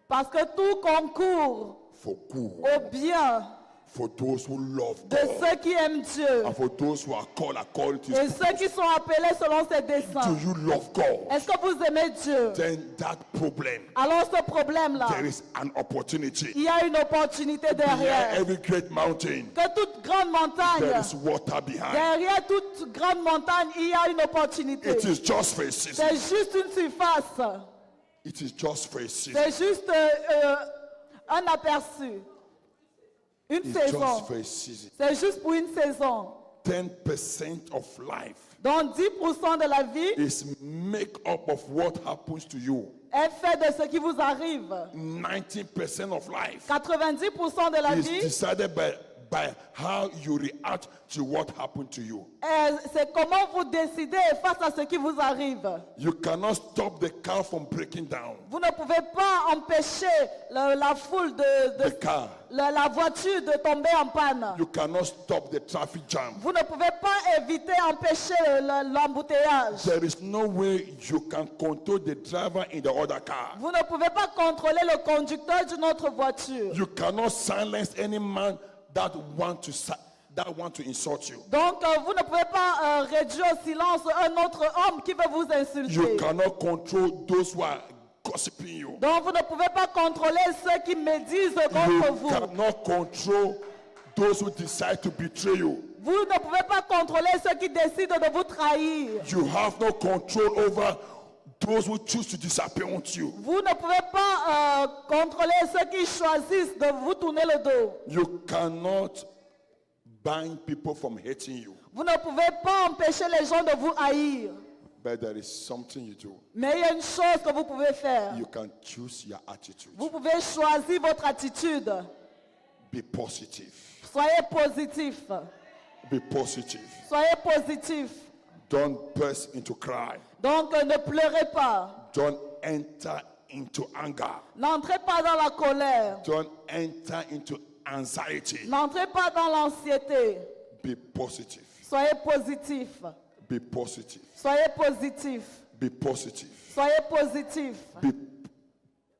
Parce que tout concourt for good au bien for those who love de God ceux qui aiment Dieu and for those who are called according to et His ceux qui sont appelés selon ses Do desseins. you love God? Est-ce que vous aimez Dieu? Then that problem, Alors ce problème-là, there is an opportunity. il y a une opportunité Behind derrière. every great mountain, Que toute grande montagne, there is water behind. derrière toute grande montagne, il y a une opportunité. It is just for a season. C'est juste une surface. It is just for a season. C'est juste un aperçu. Une It's saison. just for a season. C'est juste pour une saison. 10% of life Donc 10% de la vie is make up of what happens to you. est fait de ce qui vous arrive. 90% of life 90% de la is vie decided by how you react to what happened to you. C'est comment vous décidez face à ce qui vous arrive. You cannot stop the car from breaking down. Vous ne pouvez pas empêcher la foule The car. la voiture de tomber en panne. You cannot stop the traffic jam. Vous ne pouvez pas éviter, empêcher l'embouteillage. There is no way you can control the driver in the other car. Vous ne pouvez pas contrôler le conducteur d'une autre voiture. You cannot silence any man that want to insult you. Donc, vous ne pouvez pas réduire au silence un autre homme qui veut vous You insulter. cannot control those who are gossiping you. Donc, vous ne pouvez pas contrôler ceux qui médisent contre You vous. cannot control those who decide to betray you. Vous ne pouvez pas contrôler ceux qui décident de vous trahir. You have no control over those who choose to disappoint you. Vous ne pouvez pas contrôler ceux qui choisissent de vous tourner le dos. You cannot bind people from hating you. Vous ne pouvez pas empêcher les gens de vous haïr. But there is something you do. Mais il y a une chose que vous pouvez faire. You can choose your attitude. Vous pouvez choisir votre attitude. Be positive. Soyez positif. Be positive. Soyez positif. Don't burst into cry. Donc ne pleurez pas. Don't enter into anger. N'entrez pas dans la colère. Don't enter into anxiety. N'entrez pas dans l'anxiété. Be positive. Soyez positif. Be positive. Soyez positif. Be positive. Soyez positif. Be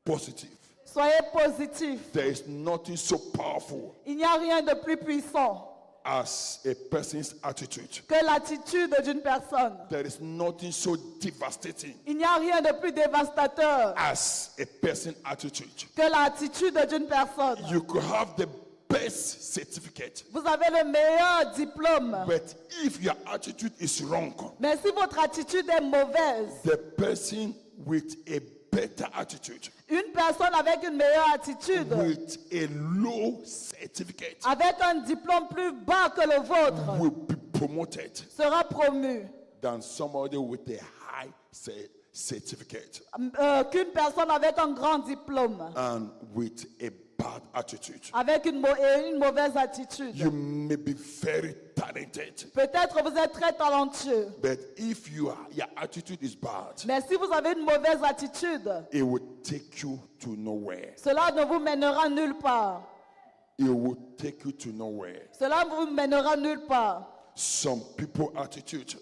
positive. Soyez positif. There is nothing so powerful Il n'y a rien de plus puissant as a person's attitude. que l'attitude d'une personne. There is nothing so devastating Il n'y a rien de plus dévastateur as a person's attitude. que l'attitude d'une personne. You could have the best certificate, Vous avez le meilleur diplôme. but if your attitude is wrong, Mais si votre attitude est mauvaise, the person with a better attitude, une personne avec une meilleure attitude, with a low certificate, avec un diplôme plus bas que le vôtre, will be promoted sera promu than somebody with a high certificate qu'une personne avec un grand diplôme, and with a bad attitude. avec une mauvaise attitude. You may be very talented, Peut-être vous êtes très talentueux, but if your attitude is bad, mais si vous avez une mauvaise attitude, it will take you to nowhere. cela ne vous mènera nulle part. It will take you to nowhere. Cela ne vous mènera nulle part. Some people attitude,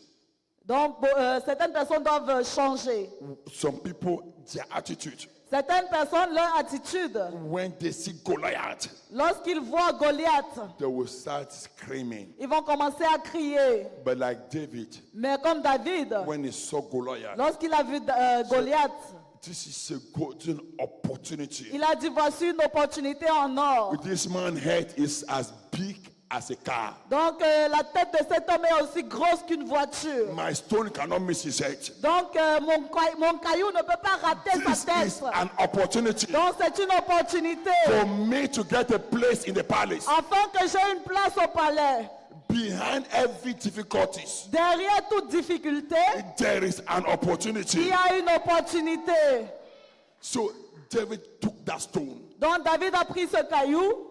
Donc, certaines personnes doivent changer. some people their attitude, Certaines personnes, leur attitude, when they see Goliath, lorsqu'ils voient Goliath, they will start screaming. ils vont commencer à crier. But like David, Mais comme David, when he saw Goliath, lorsqu'il a vu Goliath, this is a golden opportunity. il a dit voici une opportunité en or. This man's head is as big as a car. Donc la tête de cet homme est aussi grosse qu'une voiture. My stone cannot miss his head. Donc mon caillou ne peut pas rater This sa is tête. an opportunity Donc c'est une opportunité for me to get a place in the palace. afin que j'ai une place au palais. Behind every difficulties, Derrière toute difficulté, there is an il opportunity. y a une opportunité. So David took that stone Donc David a pris ce caillou,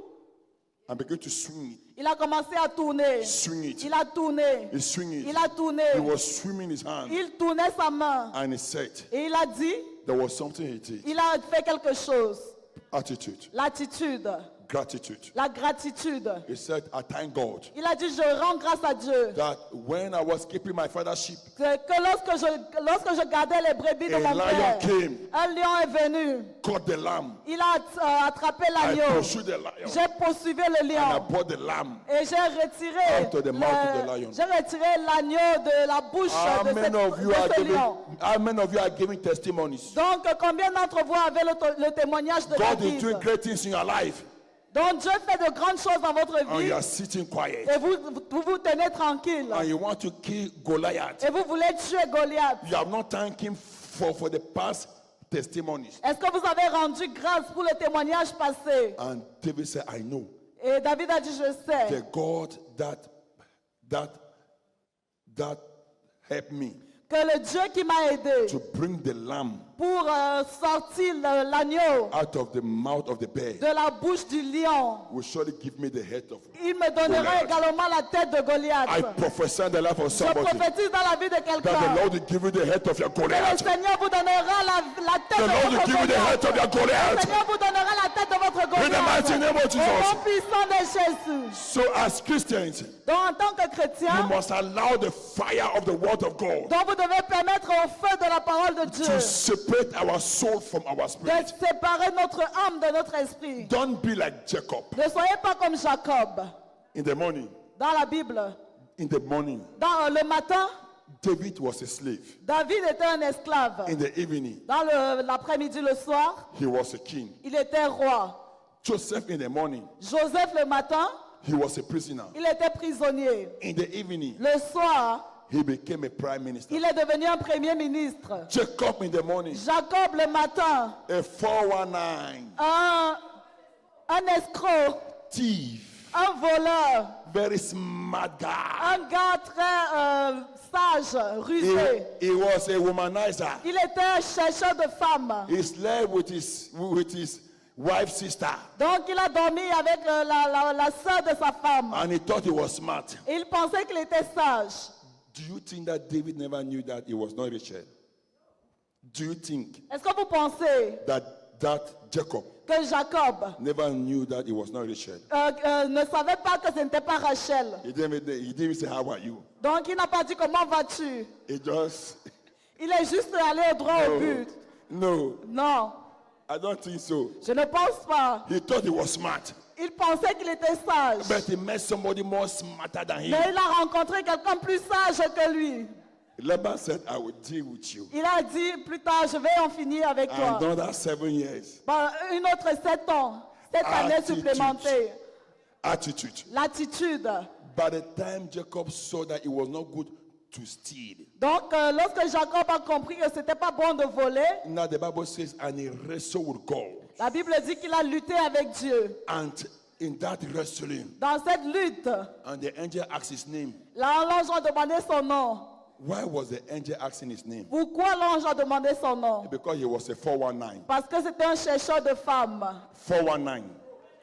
and began to swing it. il a commencé à tourner. Swing it. Il a tourné. He swing it. Il a tourné. He was swimming his hand. Il tournait sa main. And he said, Et il a dit, there was something he did. il a fait quelque chose. Attitude, L'attitude, gratitude. la gratitude. He said, I thank God Il a dit, je rends grâce à Dieu. that when I was keeping my father's sheep, Que lorsque je gardais les brebis de a mon lion père, came, un lion est venu. caught the lamb. Il a attrapé I l'agneau. pursued the lion J'ai poursuivi le and I lion. brought the lamb. Et j'ai retiré Out of the mouth of the lion. j'ai retiré l'agneau de la bouche How de many of you de are ce giving? lion. How many of you are giving testimonies? Donc, combien d'entre vous avez le témoignage de God is doing David? great things in your life, Donc, Dieu fait de grandes choses dans votre and vie you are sitting quiet, et vous vous tenez tranquille. and you want to kill Goliath. Et vous voulez tuer Goliath. You have not thanked him for the past testimonies. Est-ce que vous avez rendu grâce pour le témoignage passé? And David said, I know Et David a dit, je sais the God that helped me que que le Dieu qui m'a aidé to bring the lamb pour sortir l'agneau out of the mouth of the bear de la bouche du lion, will surely give me the head of il me donnera Goliath. également la tête de Goliath. I prophesy in the life of Je somebody prophétise dans la vie de that the quelqu'un Lord will give you the head of your que le Goliath. Seigneur vous donnera la tête The de Lord will votre give you the head Goliath. of your Le Goliath. Seigneur vous donnera la tête de votre In the mighty Goliath. name of Au Jesus. nom puissant de Jésus. So as Christians, Donc en tant que you chrétien, must allow the fire of the word of God donc vous devez permettre au feu de la parole de Dieu to separate our soul from our de spirit. séparer notre âme de notre esprit. Don't be like Jacob. Ne soyez pas comme Jacob. In the morning, Dans la Bible, in the morning, dans le matin, David was a slave. David était un esclave. In the evening, Dans l'après-midi, le soir, he was a king. il était roi. Joseph in the morning, Joseph le matin, he was a prisoner. il était prisonnier. In the evening, Le soir, he became a prime minister. il est devenu un premier ministre. Jacob in the morning, Jacob le matin, a 419 un escroc, thief, un voleur, very smart guy. un gars très sage, rusé. He was a womanizer. Il était un chercheur de femmes. He slept with his wife's sister, Donc il a dormi avec la sœur de sa femme. and he thought he was smart. Et il pensait qu'il était sage. Do you think that David never knew that he was not Rachel? Do you think Est-ce que vous pensez that Jacob que Jacob never knew that he was not Rachel? ne savait pas que ce n'était pas Rachel? He didn't even say, how are you? Donc il n'a pas dit comment vas-tu? He just, Il est juste allé droit au but. no, Non, I don't think so. je ne pense pas. He thought he was smart, Il pensait qu'il était sage. but he met somebody more smarter than him. Mais il a rencontré quelqu'un plus sage que lui. Laban said, I will deal with you. Il a dit plus tard, je vais en finir avec And toi. another 7 years. Bon, une autre 7 ans, 7 années Attitude. supplémentaires. Attitude. L'attitude. By the time Jacob saw that it was not good to steal, Donc, lorsque Jacob a compris que c'était pas bon de voler, now the Bible says, and he wrestled with God. la Bible dit qu'il a lutté avec Dieu. And in that wrestling, Dans cette lutte, and the angel asked his name. l'ange a demandé son nom. Why was the angel asking his name? Pourquoi l'ange a demandé son nom? Because he was a 419. Parce que c'était un chercheur de femmes. 419.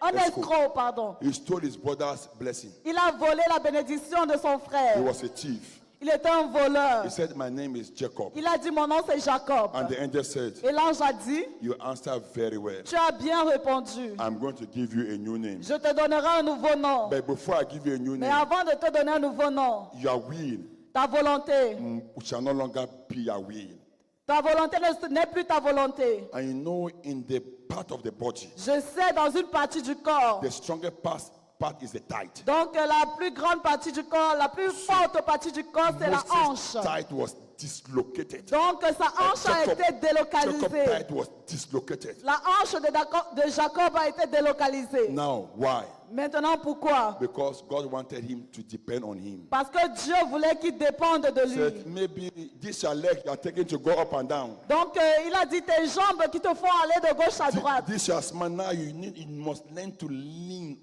Un Escroc. escroc, pardon. He stole his brother's blessing. Il a volé la bénédiction de son He frère. was a thief. Il était un voleur. He said, my name is Jacob. Il a dit, mon nom c'est Jacob. And the angel said, Et l'ange a dit, you answer very well. tu as bien répondu. I'm going to give you a new name. Je te donnerai un nouveau nom. But before I give you a new Mais name, avant de te donner un nouveau nom, your will ta volonté, shall no longer be your will. ta volonté n'est plus ta volonté. And you know, in the part of the body, Je sais dans une partie du corps. the strongest part is the thigh. Donc la plus grande partie du corps, la plus forte partie du corps, c'est la Moses' hanche. thigh was dislocated. Donc sa hanche a été Jacob's délocalisée. thigh was dislocated. La hanche de Jacob a été délocalisée. Now, why? Maintenant, pourquoi? Because God wanted him to depend on him. Parce que Dieu voulait qu'il dépende de He said, lui. maybe this your leg you are taking to go up and down. Donc il a dit tes jambes qui te font aller de gauche à droite. This your man now you must learn to lean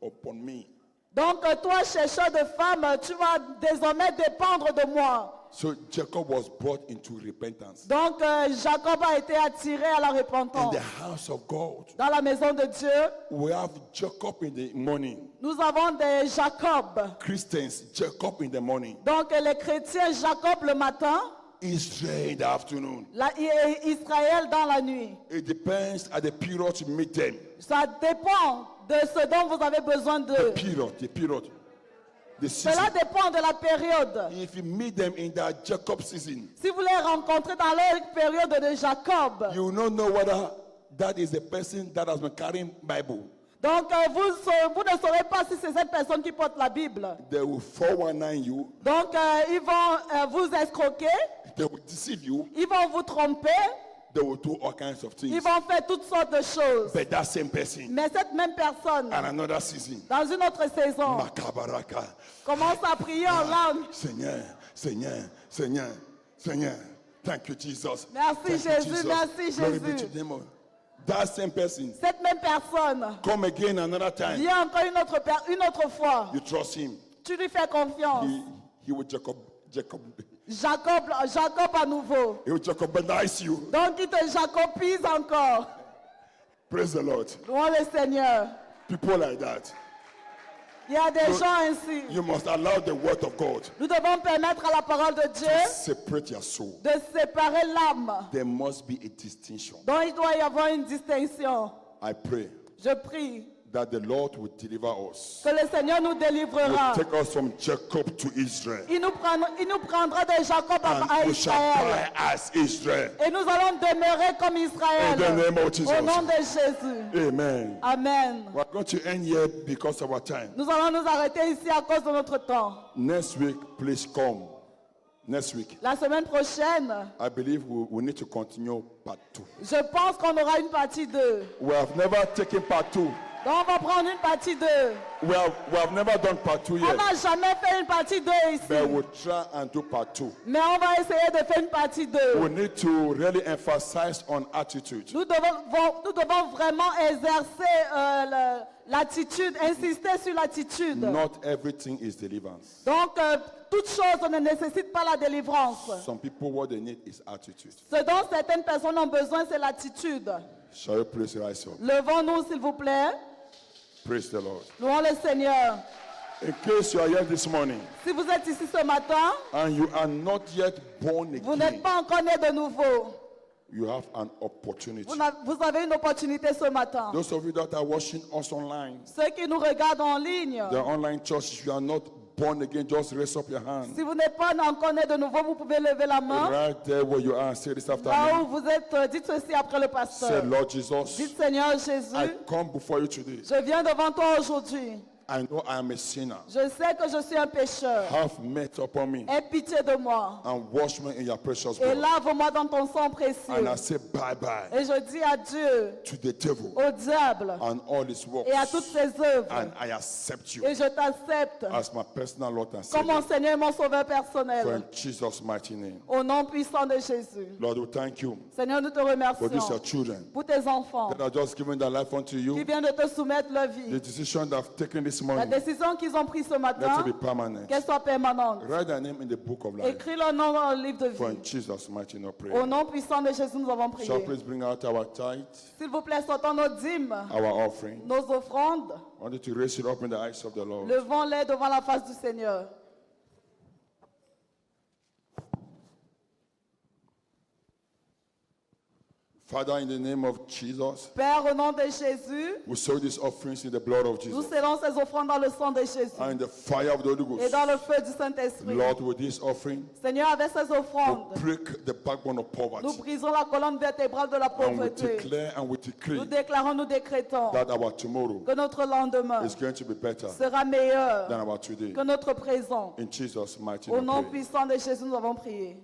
upon me. Donc toi, chercheur de femmes, tu vas désormais dépendre de moi. So Jacob was brought into repentance. Donc Jacob a été attiré à la In repentance. the house of God, Dans la maison de Dieu, we have Jacob in the morning. nous avons des Jacob. Christians, Jacob in the morning. Donc les chrétiens, Jacob le matin, Israel in the afternoon. Israël dans la nuit. It depends at the period to meet them. Ça dépend de ce dont vous avez besoin The de. period. The season. Cela dépend de la période. If you meet them in that Jacob season, Si vous les rencontrez dans leur période de Jacob, you will not know whether that is the person that has been carrying Bible. donc vous ne saurez pas si c'est cette personne qui porte la Bible. They will 419 you. Donc ils vont vous escroquer, They will deceive you. ils vont vous tromper, They will do all kinds of ils things. vont faire toutes sortes de choses. But that same person, Mais cette même personne, and another season, dans une autre saison, Makabaraka. commence à prier en langue. Seigneur, Seigneur, Seigneur, Seigneur. Thank you, Jesus. Merci, Thank you, Jésus, Jesus. merci, Glory be Jésus. to the name of- That same person, Cette même personne come again another time. vient encore une autre fois. You trust him. Tu lui fais confiance. He will Jacob. Jacob à nouveau. He will Jacobinize you. Donc il te jacobise encore. Praise the Lord. Louons le Seigneur. People like that. Il y a des gens ainsi. You must allow the word of God Nous devons permettre à la parole de Dieu to separate your soul. de séparer l'âme. There must be a distinction. Donc il doit y avoir une distinction. I pray Je prie that the Lord will deliver us. que le Seigneur nous Will délivrera. take us from Jacob to Israel. Il nous prendra de Jacob And à we shall Israël. cry as Israel. Et nous allons demeurer comme Israël. In the name of Jesus. Au nom de Jésus. Amen. Amen. We're going to end here because of our time. Nous allons nous arrêter ici à cause de notre temps. Next week, please come. Next week, La semaine prochaine, I believe we need to continue part 2. je pense qu'on aura une partie 2. We have never taken part 2. Donc on va prendre une partie 2. We have never done part 2 On yet. n'a jamais fait une partie 2 ici. But we'll try and do part 2. Mais on va essayer de faire une partie 2. We need to really emphasize on attitude. Nous devons vraiment exercer l'attitude, insister sur l'attitude. Not everything is deliverance. Donc, toute chose ne nécessite pas la délivrance. Some people, what they need is attitude. Ce dont certaines personnes ont besoin, c'est l'attitude. Shall we please rise up? Levons-nous, s'il vous plaît. Praise the Lord. Louons le Seigneur. In case you are here this morning Si vous êtes ici ce matin, and you are not yet born vous again, n'êtes pas encore né de nouveau. you have an opportunity. Vous avez une opportunité ce matin. Those of you that are watching us online, Ceux qui nous regardent en ligne, the online church, if you are not born again, just raise up your hand. si vous n'êtes pas encore né de nouveau, vous pouvez lever la main. Right there where you are and say this after Là où me. vous êtes, dites ceci après le Say, pasteur. Lord Jesus, Dites Seigneur I Jésus, come before you today. je viens devant toi aujourd'hui. I know I am a sinner. Je sais que je suis un pécheur. Have mercy upon me Aie pitié de moi. and wash me in your precious Et blood. lave-moi dans ton sang précieux. And I say bye bye Et je dis adieu to the devil au diable and all his works. et à toutes ses œuvres. And I accept you Et je t'accepte as my personal Lord and comme mon Savior. Seigneur et mon Sauveur For in personnel. Jesus' mighty name. Au nom puissant de Jésus. Lord, we thank you Seigneur, nous te for these remercions your children pour tes enfants that are just giving their life unto qui you. viennent de te soumettre leur The vie. decision that I've taken this La morning, décision qu'ils ont prise ce let matin, it be permanent. qu'elle soit permanente. Write their name in the book of life. Écris leur nom dans le livre de For vie. in Jesus' mighty name, I pray. Au nom puissant de Jésus, nous avons prié. Shall we please bring out our tithe, S'il vous plaît, sortons nos dîmes, our offering. nos offrandes. I want you to raise it up in the eyes of the Lord. Levons-les devant la face du Seigneur. Father, in the name of Jesus, Père, au nom de Jésus, we sow these offerings in the blood of nous Jesus scellons ces offrandes dans le sang de Jésus and in the fire of the Holy et Ghost. dans le feu du Saint-Esprit. Lord, with this offering, Seigneur, avec ces we offrandes, break the backbone of nous poverty brisons la colonne vertébrale de la and we pauvreté. declare and we Nous decree déclarons, nous décrétons that our tomorrow que notre lendemain is going to be better sera meilleur than our today. que notre présent. In Jesus' mighty Au name, nom we pray. puissant de Jésus, nous avons prié.